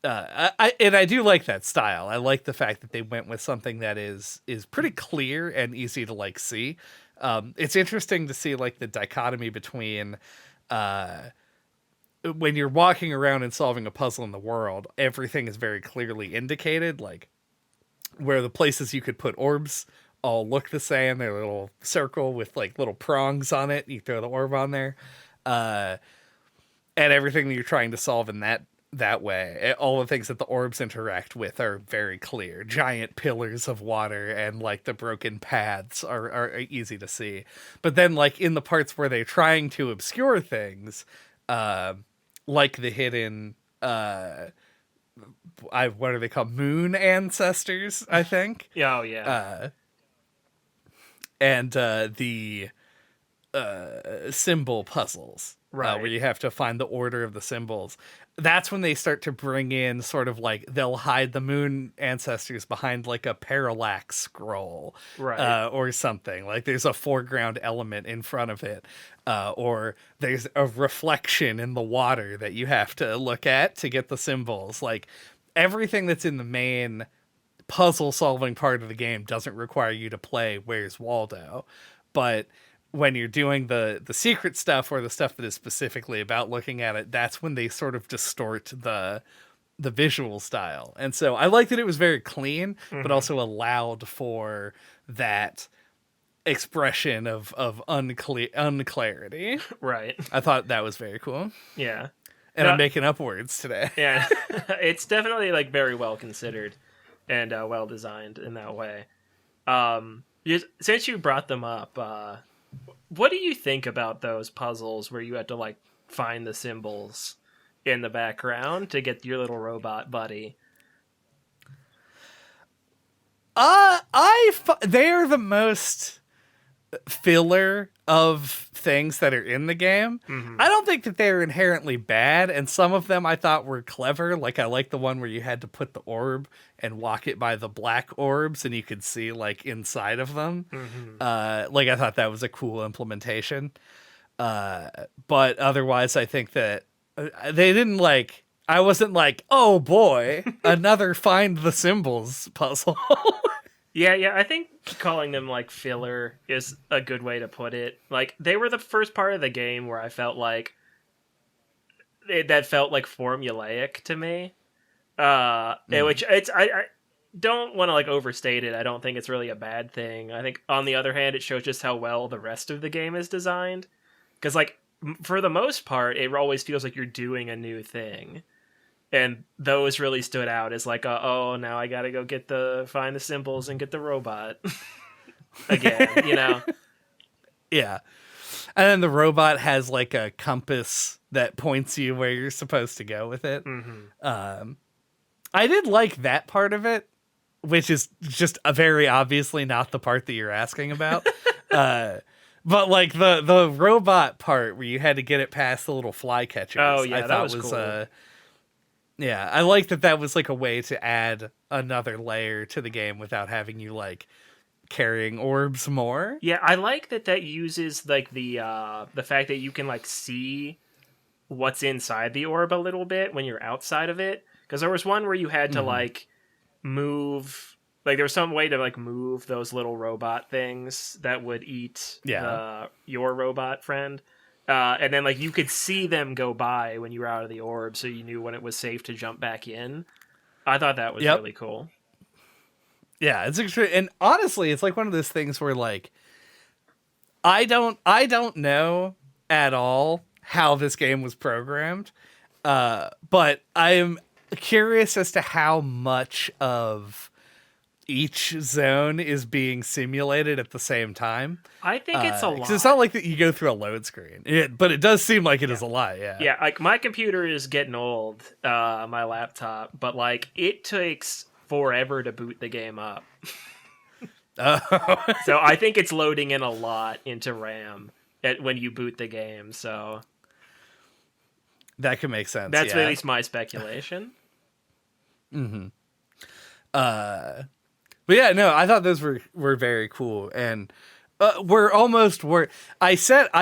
Speaker 1: do like that style. I like the fact that they went with something that is pretty clear and easy to like see. It's interesting to see like the dichotomy between when you're walking around and solving a puzzle in the world, everything is very clearly indicated, like where the places you could put orbs all look the same. They're a little circle with like little prongs on it. You throw the orb on there. And everything that you're trying to solve in that way, all the things that the orbs interact with are very clear. Giant pillars of water and like the broken paths are easy to see. But then like in the parts where they're trying to obscure things, like the hidden what are they called? Moon ancestors, I think.
Speaker 2: Oh yeah.
Speaker 1: And the symbol puzzles,
Speaker 2: right?
Speaker 1: Where you have to find the order of the symbols. That's when they start to bring in sort of like they'll hide the moon ancestors behind like a parallax scroll,
Speaker 2: right?
Speaker 1: Or something. Like there's a foreground element in front of it, or there's a reflection in the water that you have to look at to get the symbols. Like everything that's in the main puzzle solving part of the game doesn't require you to play Where's Waldo, but when you're doing the secret stuff or the stuff that is specifically about looking at it, that's when they sort of distort the visual style. And so I like that it was very clean, but also allowed for that expression of unclarity.
Speaker 2: Right.
Speaker 1: I thought that was very cool.
Speaker 2: Yeah.
Speaker 1: And I'm making up words today.
Speaker 2: Yeah. It's definitely like very well considered and well designed in that way. Since you brought them up, what do you think about those puzzles where you had to like find the symbols in the background to get your little robot buddy?
Speaker 1: They're the most filler of things that are in the game. I don't think that they're inherently bad, and some of them I thought were clever. Like I like the one where you had to put the orb and walk it by the black orbs and you could see like inside of them. Like I thought that was a cool implementation. But otherwise I think that they didn't like, I wasn't like, oh boy, another find the symbols puzzle.
Speaker 2: Yeah, I think calling them like filler is a good way to put it. Like they were the first part of the game where I felt like that felt like formulaic to me. Which I don't want to like overstate it. I don't think it's really a bad thing. I think on the other hand, it shows just how well the rest of the game is designed. Because like for the most part, it always feels like you're doing a new thing. And those really stood out as like, oh, now I gotta go find the symbols and get the robot again, you know?
Speaker 1: Yeah. And then the robot has like a compass that points you where you're supposed to go with it. I did like that part of it, which is just very obviously not the part that you're asking about. But But like the robot part where you had to get it past the little fly
Speaker 2: Oh
Speaker 1: catchers, I
Speaker 2: yeah, that
Speaker 1: thought
Speaker 2: was
Speaker 1: was
Speaker 2: cool.
Speaker 1: yeah, I like that was like a way to add another layer to the game without having you like carrying orbs more.
Speaker 2: Yeah, I like that uses like the fact that you can like see what's inside the orb a little bit when you're outside of it. Because there was one where you had to
Speaker 1: Hmm.
Speaker 2: like move, like there was some way to like move those little robot things that would eat
Speaker 1: Yeah.
Speaker 2: the your robot friend. And then like you could see them go by when you were out of the orb, so you knew when it was safe to jump back in. I thought that was
Speaker 1: Yep.
Speaker 2: really cool.
Speaker 1: Yeah, it's extreme, and honestly, it's like one of those things where like I don't know at all how this game was programmed, but I'm curious as to how much of each zone is being simulated at the same time.
Speaker 2: I think it's a
Speaker 1: Because it's
Speaker 2: lot.
Speaker 1: not like that you go through a load screen, but it does seem like it
Speaker 2: Yeah.
Speaker 1: is a lot. Yeah.
Speaker 2: Yeah, like my computer is getting old, my laptop, but like it takes forever to boot the game up.
Speaker 1: Oh.
Speaker 2: So I think it's loading in a lot into RAM when you boot the game. So
Speaker 1: That could make sense.
Speaker 2: that's at
Speaker 1: Yeah.
Speaker 2: least my speculation.
Speaker 1: But yeah, no, I thought those were very cool, and I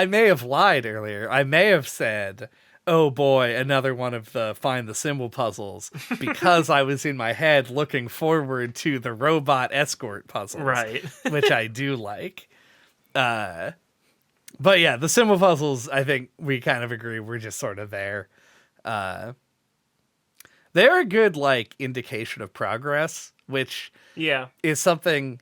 Speaker 1: may have lied earlier. I may have said, "Oh boy, another one of the find the symbol puzzles," because I was in my head looking forward to the robot escort puzzles,
Speaker 2: Right.
Speaker 1: which I do like. But yeah, the symbol puzzles, I think we kind of agree we're just sort of there. They're a good like indication of progress, which
Speaker 2: Yeah.
Speaker 1: is something.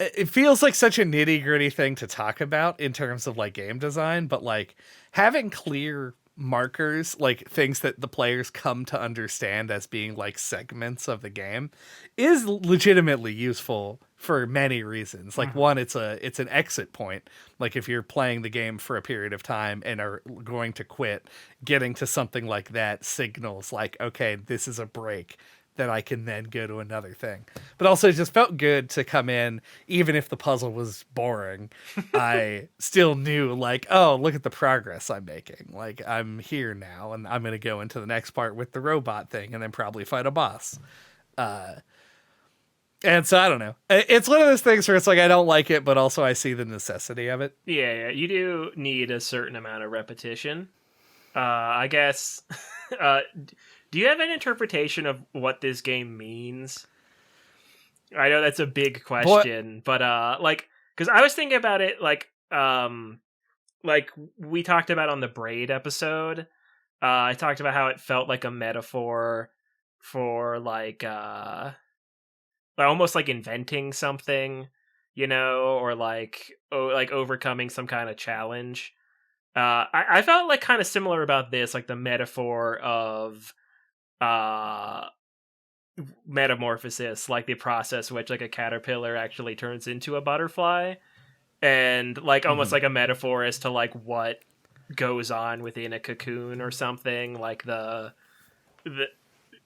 Speaker 1: It feels like such a nitty gritty thing to talk about in terms of like game design, but like having clear markers, like things that the players come to understand as being like segments of the game, is legitimately useful for many reasons. Like one, it's an exit point. Like if you're playing the game for a period of time and are going to quit, getting to something like that signals like, okay, this is a break that I can then go to another thing. But also it just felt good to come in, even if the puzzle was boring. I still knew like, oh, look at the progress I'm making. Like I'm here now and I'm going to go into the next part with the robot thing and then probably fight a boss. And so I don't know. It's one of those things where it's like, I don't like it, but also I see the necessity of it.
Speaker 2: Yeah, you do need a certain amount of repetition. I guess. uh, do you have an interpretation of what this game means? I know that's a big
Speaker 1: But
Speaker 2: question, but like, because I was thinking about it, like we talked about on the braid episode. I talked about how it felt like a metaphor for like almost like inventing something, or like overcoming some kind of challenge. I felt like kind of similar about this, like the metaphor of uh metamorphosis, like the process which like a caterpillar actually turns into a butterfly, and like almost
Speaker 1: mhm.
Speaker 2: like a metaphor as to like what goes on within a cocoon or something, like the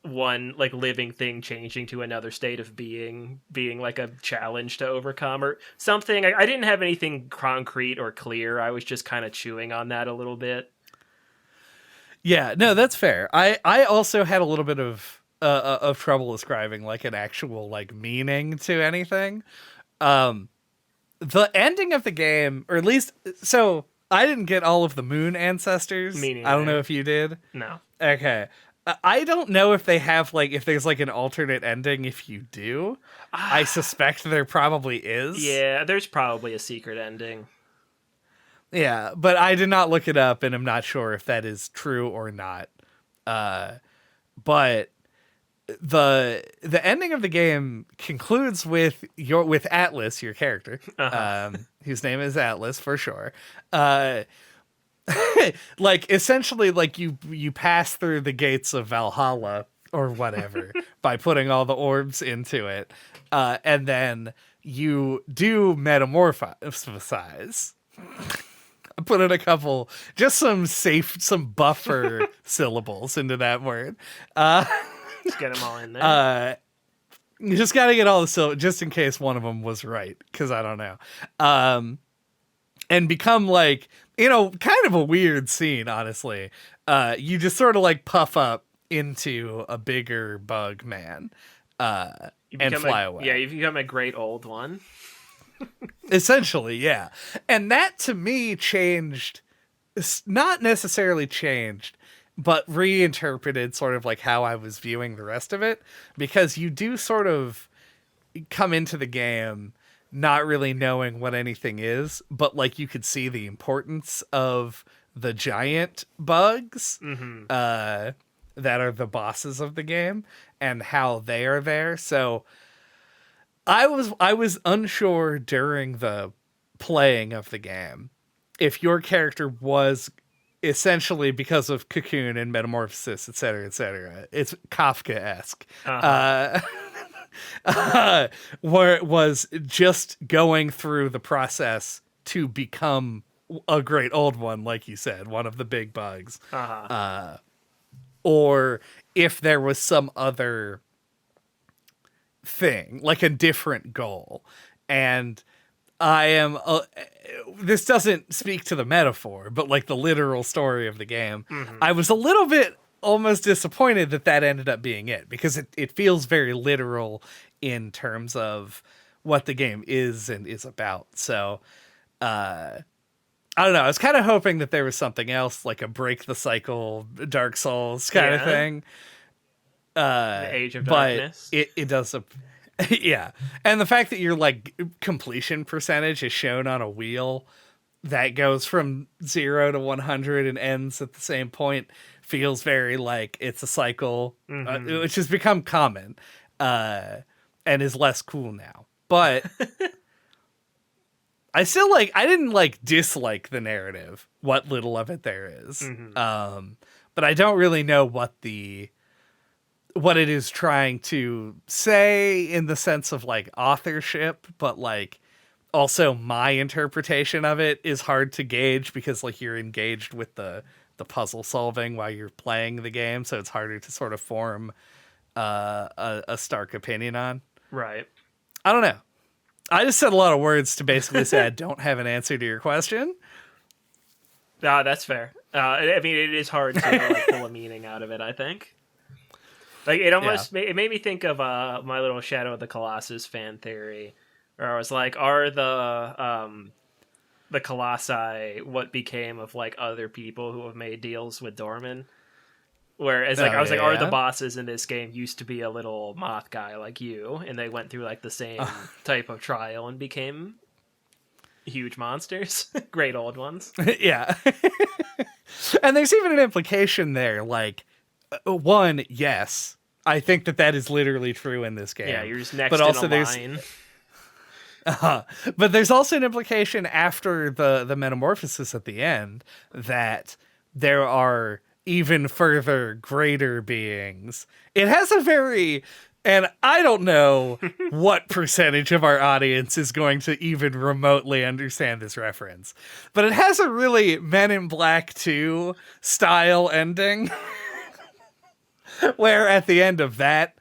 Speaker 2: one like living thing changing to another state of being like a challenge to overcome or something. I didn't have anything concrete or clear. I was just kind of chewing on that a little bit.
Speaker 1: Yeah, no, that's fair. I also had a little bit of trouble ascribing like an actual like meaning to anything. The ending of the game, or at least so I didn't get all of the moon ancestors.
Speaker 2: Me
Speaker 1: I don't know
Speaker 2: neither.
Speaker 1: if you did.
Speaker 2: No.
Speaker 1: Okay. I don't know if they have like if there's like an alternate ending if you do. I suspect there probably is.
Speaker 2: Yeah, there's probably a secret ending.
Speaker 1: Yeah, but I did not look it up and I'm not sure if that is true or not. But the ending of the game concludes with Atlas, your character,
Speaker 2: Uh-huh.
Speaker 1: whose name is Atlas for sure. Like essentially, like you pass through the gates of Valhalla or whatever by putting all the orbs into it, and then you do metamorphosize. I put in a couple, just some buffer syllables into that word.
Speaker 2: Let's get them all in there.
Speaker 1: You just got to get all the syllables just in case one of them was right, because I don't know. and become like, kind of a weird scene, honestly. You just sort of like puff up into a bigger bug man,
Speaker 2: You
Speaker 1: and
Speaker 2: become
Speaker 1: fly away.
Speaker 2: you become a great old one.
Speaker 1: Essentially, yeah. And that to me changed, not necessarily changed, but reinterpreted sort of like how I was viewing the rest of it, because you do sort of come into the game not really knowing what anything is, but like you could see the importance of the giant bugs that are the bosses of the game and how they are there. So I was unsure during the playing of the game if your character was essentially, because of Cocoon and Metamorphosis, etc., it's Kafkaesque.
Speaker 2: Uh-huh.
Speaker 1: Where it was just going through the process to become a great old one, like you said, one of the big bugs,
Speaker 2: Uh-huh.
Speaker 1: or if there was some other thing, like a different goal. And I am this doesn't speak to the metaphor, but like the literal story of the game. I was a little bit almost disappointed that that ended up being it, because it feels very literal in terms of what the game is and is about. So I don't know, I was kind of hoping that there was something else, like a break the cycle Dark Souls kind of
Speaker 2: Yeah.
Speaker 1: thing.
Speaker 2: The Age of
Speaker 1: But
Speaker 2: Darkness.
Speaker 1: it does yeah. And the fact that your like completion percentage is shown on a wheel that goes from 0 to 100 and ends at the same point feels very like it's a cycle, which has become common, and is less cool now. But I still I didn't like dislike the narrative, what little of it there is. But I don't really know what it is trying to say in the sense of like authorship, but like also my interpretation of it is hard to gauge, because like you're engaged with the puzzle solving while you're playing the game, so it's harder to sort of form a stark opinion on.
Speaker 2: Right.
Speaker 1: I don't know. I just said a lot of words to basically say I don't have an answer to your question.
Speaker 2: Ah, that's fair. I mean, it is hard to like pull a meaning out of it, I think. Like, it almost it made me think of my little Shadow of the Colossus fan theory, where I was like, are the Colossi what became of like other people who have made deals with Dorman? Whereas like I was like, are the bosses in this game used to be a little moth guy like you, and they went through like the same type of trial and became huge monsters, great old ones.
Speaker 1: Yeah. And there's even an implication there, like, one, yes, I think that is literally true in this game.
Speaker 2: Yeah, you're just next
Speaker 1: but
Speaker 2: in
Speaker 1: also
Speaker 2: a line.
Speaker 1: But there's also an implication after the metamorphosis at the end that there are even further greater beings. It has a very, and I don't know what percentage of our audience is going to even remotely understand this reference, but it has a really Men in Black 2 style ending where at the end of that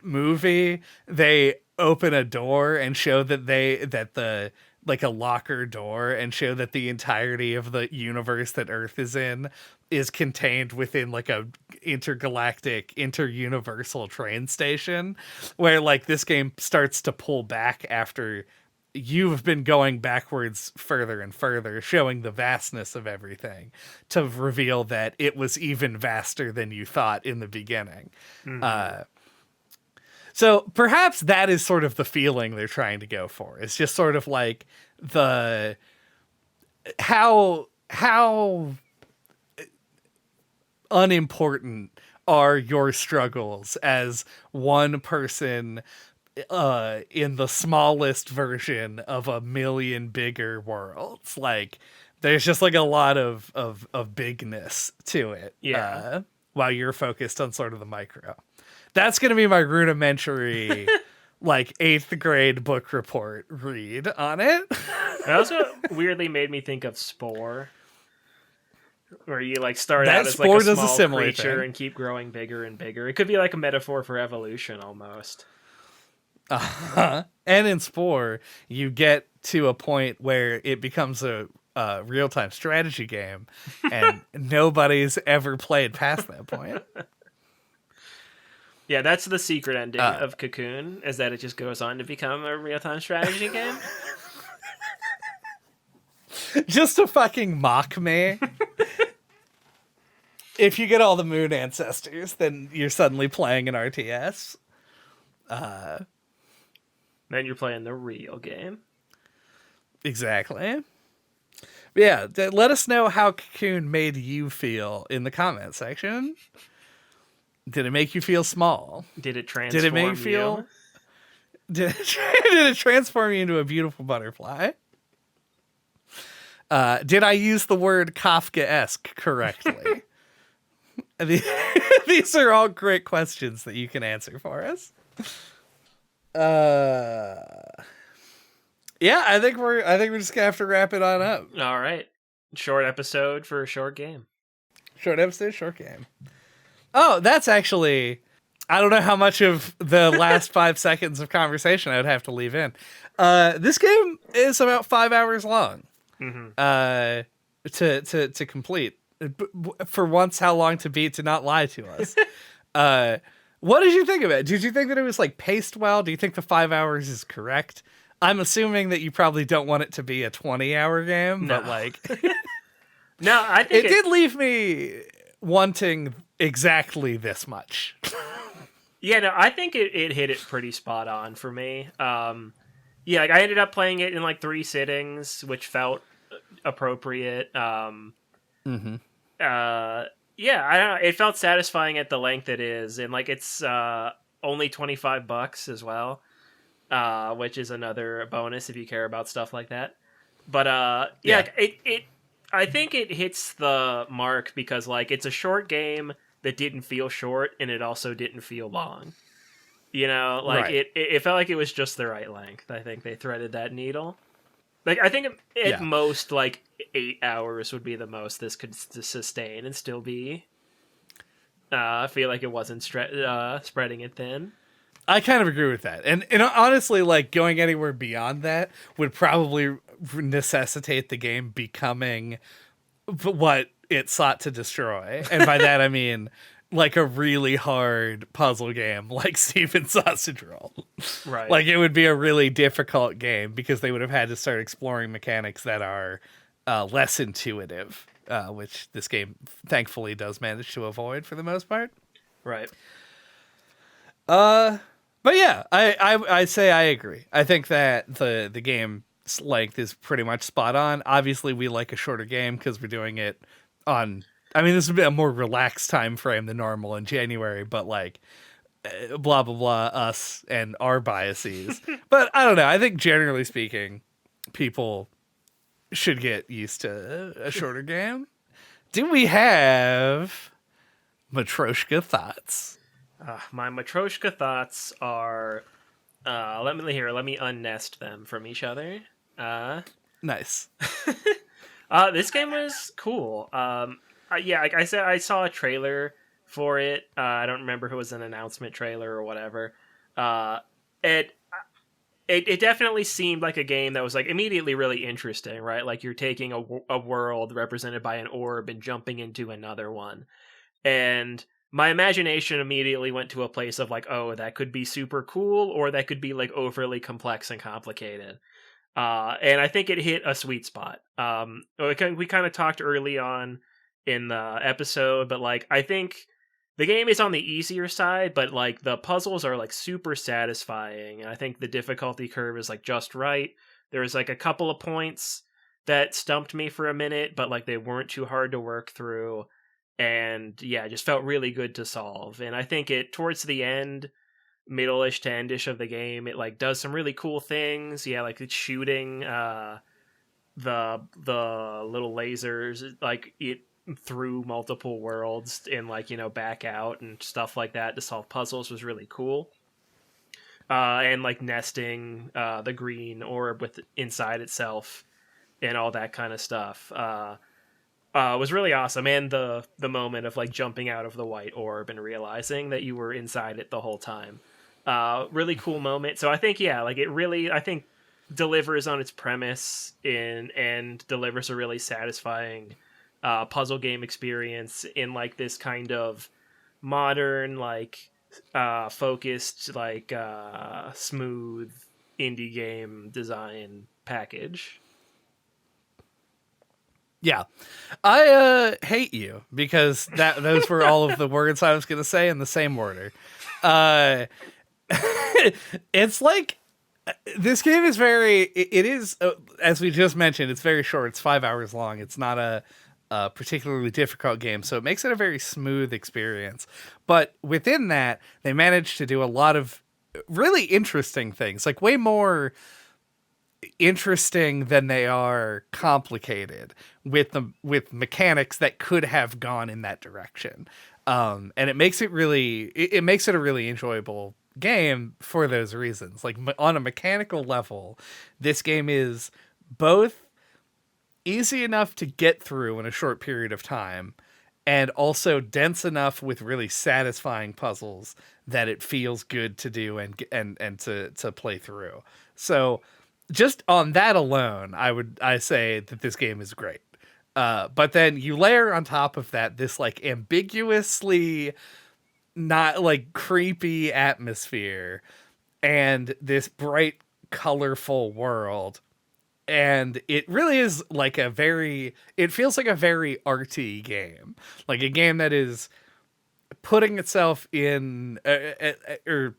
Speaker 1: movie, they open a door and show that the like a locker door, and show that the entirety of the universe that Earth is in is contained within like a intergalactic, interuniversal train station, where like this game starts to pull back after you've been going backwards further and further, showing the vastness of everything, to reveal that it was even vaster than you thought in the beginning. So perhaps that is sort of the feeling they're trying to go for. It's just sort of like the how unimportant are your struggles as one person in the smallest version of a million bigger worlds. Like there's just like a lot of bigness to it.
Speaker 2: Yeah.
Speaker 1: While you're focused on sort of the micro. That's going to be my rudimentary, like 8th grade book report read on it.
Speaker 2: It also weirdly made me think of Spore, where you like start
Speaker 1: That
Speaker 2: out as
Speaker 1: Spore
Speaker 2: like a
Speaker 1: does a
Speaker 2: small
Speaker 1: similar
Speaker 2: creature
Speaker 1: thing.
Speaker 2: and keep growing bigger and bigger. It could be like a metaphor for evolution almost.
Speaker 1: And in Spore, you get to a point where it becomes a real-time strategy game, and nobody's ever played past that point.
Speaker 2: Yeah, that's the secret ending
Speaker 1: Uh,
Speaker 2: of Cocoon, is that it just goes on to become a real-time strategy game.
Speaker 1: just to fucking mock me. If you get all the moon ancestors, then you're suddenly playing an RTS.
Speaker 2: Then you're playing the real game.
Speaker 1: Exactly. Yeah, let us know how Cocoon made you feel in the comment section. Did it make you feel small?
Speaker 2: Did it transform
Speaker 1: Did it make you feel?
Speaker 2: you?
Speaker 1: Did it transform you into a beautiful butterfly? Did I use the word Kafkaesque correctly? These are all great questions that you can answer for us. Yeah, I think we're just gonna have to wrap it on up.
Speaker 2: All right. Short episode for a short game.
Speaker 1: Short episode, short game. Oh, that's actually, I don't know how much of the last 5 seconds of conversation I would have to leave in. This game is about 5 hours long. To complete. For once, how long to beat to not lie to us. What did you think of it? Did you think that it was like paced well? Do you think the 5 hours is correct? I'm assuming that you probably don't want it to be a 20-hour game,
Speaker 2: No.
Speaker 1: but like,
Speaker 2: No, I think
Speaker 1: it did leave me wanting exactly this much.
Speaker 2: Yeah, no, I think it hit it pretty spot on for me. Yeah, like I ended up playing it in like 3 sittings, which felt appropriate. Yeah, I don't know. It felt satisfying at the length it is, and like it's only $25 as well, which is another bonus if you care about stuff like that. But yeah. I think it hits the mark because like it's a short game that didn't feel short, and it also didn't feel long. You know, like
Speaker 1: Right.
Speaker 2: it felt like it was just the right length. I think they threaded that needle. Like I think at most like 8 hours would be the most this could sustain and still be. I feel like it wasn't spreading it thin.
Speaker 1: I kind of agree with that. And honestly, like going anywhere beyond that would probably necessitate the game becoming what it sought to destroy. And by that, I mean like a really hard puzzle game like Steven Sausage Roll.
Speaker 2: Right.
Speaker 1: Like it would be a really difficult game because they would have had to start exploring mechanics that are less intuitive, which this game thankfully does manage to avoid for the most part.
Speaker 2: Right.
Speaker 1: But yeah, I say I agree. I think that the game's length is pretty much spot on. Obviously, we like a shorter game because we're doing it on. I mean, this would be a more relaxed time frame than normal in January, but like, blah blah blah, us and our biases. But I don't know. I think generally speaking, people should get used to a shorter game. Do we have Matryoshka thoughts?
Speaker 2: My Matryoshka thoughts are. Let me unnest them from each other.
Speaker 1: Nice.
Speaker 2: This game was cool. Yeah, like I said, I saw a trailer for it. I don't remember if it was an announcement trailer or whatever. It definitely seemed like a game that was like immediately really interesting, right? Like you're taking a world represented by an orb and jumping into another one. And my imagination immediately went to a place of like, oh, that could be super cool, or that could be like overly complex and complicated. And I think it hit a sweet spot. We kind of talked early on in the episode, but like I think the game is on the easier side, but like the puzzles are like super satisfying, and I think the difficulty curve is like just right. There was like a couple of points that stumped me for a minute, but like they weren't too hard to work through. And yeah, it just felt really good to solve. And I think it towards the end, middle-ish to end-ish of the game, it like does some really cool things. Yeah, like it's shooting the little lasers like it through multiple worlds and like, you know, back out and stuff like that to solve puzzles was really cool. And like nesting the green orb with inside itself and all that kind of stuff. Was really awesome, and the moment of like jumping out of the white orb and realizing that you were inside it the whole time Really cool moment. So I think, yeah, like it really, I think delivers on its premise and delivers a really satisfying puzzle game experience in like this kind of modern, like focused, like smooth indie game design package.
Speaker 1: Yeah. I hate you because those were all of the words I was going to say in the same order. Uh it's like this game is it is as we just mentioned, it's very short. It's 5 hours long. It's not a particularly difficult game, so it makes it a very smooth experience. But within that, they managed to do a lot of really interesting things, like way more interesting than they are complicated with mechanics that could have gone in that direction. And it makes it it makes it a really enjoyable game for those reasons. Like on a mechanical level, this game is both easy enough to get through in a short period of time and also dense enough with really satisfying puzzles that it feels good to do and to play through. So just on that alone, I say that this game is great. But then you layer on top of that this like ambiguously not like creepy atmosphere and this bright, colorful world. And it really is like it feels like a very arty game, like a game that is putting itself in, or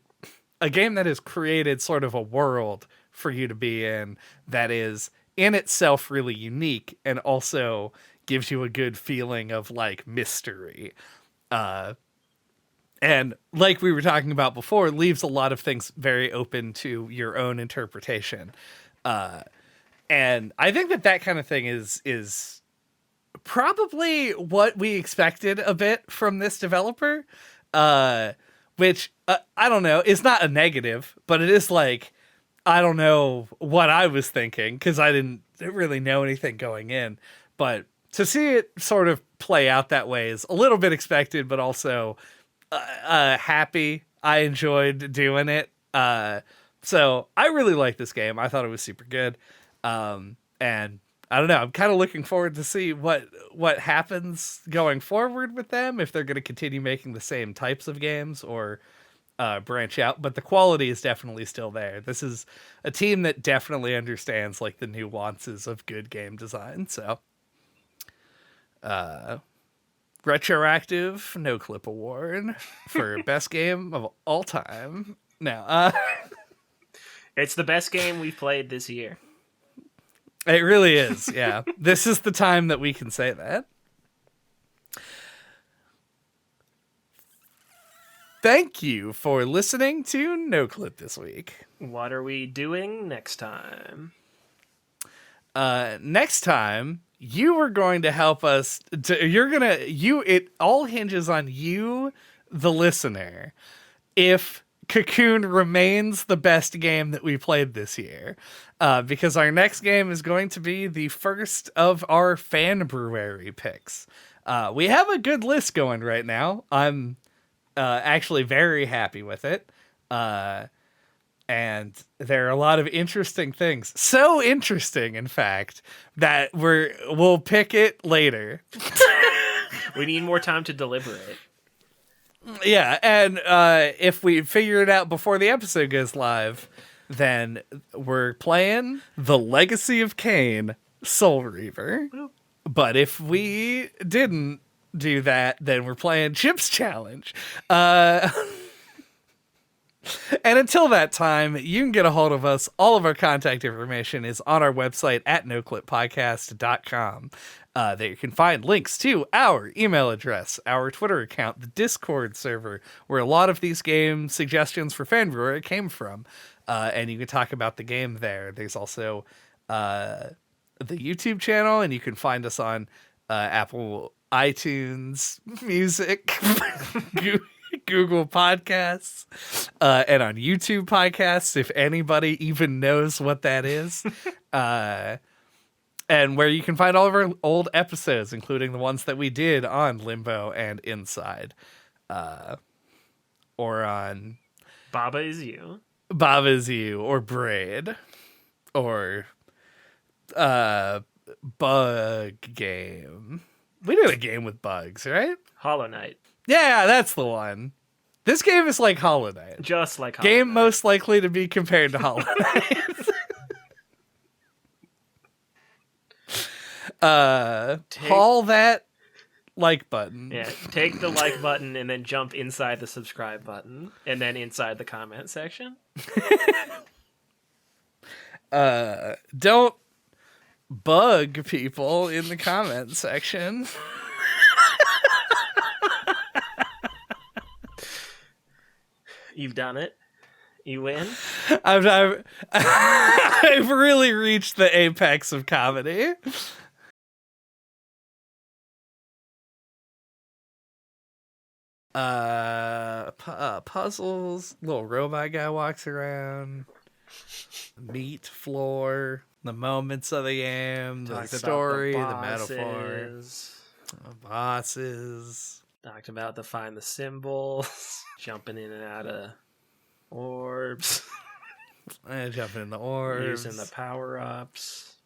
Speaker 1: a game that has created sort of a world for you to be in that is in itself really unique and also gives you a good feeling of like mystery. And like we were talking about before, leaves a lot of things very open to your own interpretation. And I think that kind of thing is probably what we expected a bit from this developer, which I don't know, is not a negative, but it is like, I don't know what I was thinking because I didn't really know anything going in. But to see it sort of play out that way is a little bit expected, but also happy. I enjoyed doing it. So I really like this game. I thought it was super good. And I don't know, I'm kind of looking forward to see what happens going forward with them, if they're going to continue making the same types of games or branch out. But the quality is definitely still there. This is a team that definitely understands like the nuances of good game design. So retroactive no clip award for best game of all time. No,
Speaker 2: it's the best game we've played this year.
Speaker 1: It really is, yeah. This is the time that we can say that. Thank you for listening to No Clip this week.
Speaker 2: What are we doing next time?
Speaker 1: Next time, you are going to help us. It all hinges on you, the listener. If Cocoon remains the best game that we played this year, because our next game is going to be the first of our Fanbruary picks. We have a good list going right now. I'm actually very happy with it. And there are a lot of interesting things. So interesting, in fact, that we'll pick it later.
Speaker 2: We need more time to deliberate.
Speaker 1: Yeah, and if we figure it out before the episode goes live, then we're playing The Legacy of Kain, Soul Reaver. But if we didn't do that, then we're playing Chip's Challenge. And until that time, you can get a hold of us. All of our contact information is on our website at noclippodcast.com. There you can find links to our email address, our Twitter account, the Discord server, where a lot of these game suggestions for Fanbruary came from. And you can talk about the game there. There's also the YouTube channel, and you can find us on Apple iTunes Music, Google Podcasts, and on YouTube Podcasts, if anybody even knows what that is. And where you can find all of our old episodes, including the ones that we did on Limbo and Inside. Or on
Speaker 2: Baba is you.
Speaker 1: Baba is you, or Braid, or bug game. We did a game with bugs, right?
Speaker 2: Hollow Knight.
Speaker 1: Yeah, that's the one. This game is like Hollow Knight.
Speaker 2: Just like Hollow
Speaker 1: Game
Speaker 2: Knight.
Speaker 1: most likely to be compared to Hollow Knight. Haul that like button.
Speaker 2: Yeah, take the like button and then jump inside the subscribe button and then inside the comment section.
Speaker 1: Don't bug people in the comment section.
Speaker 2: You've done it. You win.
Speaker 1: I've really reached the apex of comedy. Puzzles. Little robot guy walks around. Meat floor. The moments of the game. The
Speaker 2: Talked about
Speaker 1: story.
Speaker 2: the
Speaker 1: The metaphor. Bosses.
Speaker 2: Talked about the find the symbols. Jumping in and out of orbs.
Speaker 1: Jumping in the orbs.
Speaker 2: Using the power ups.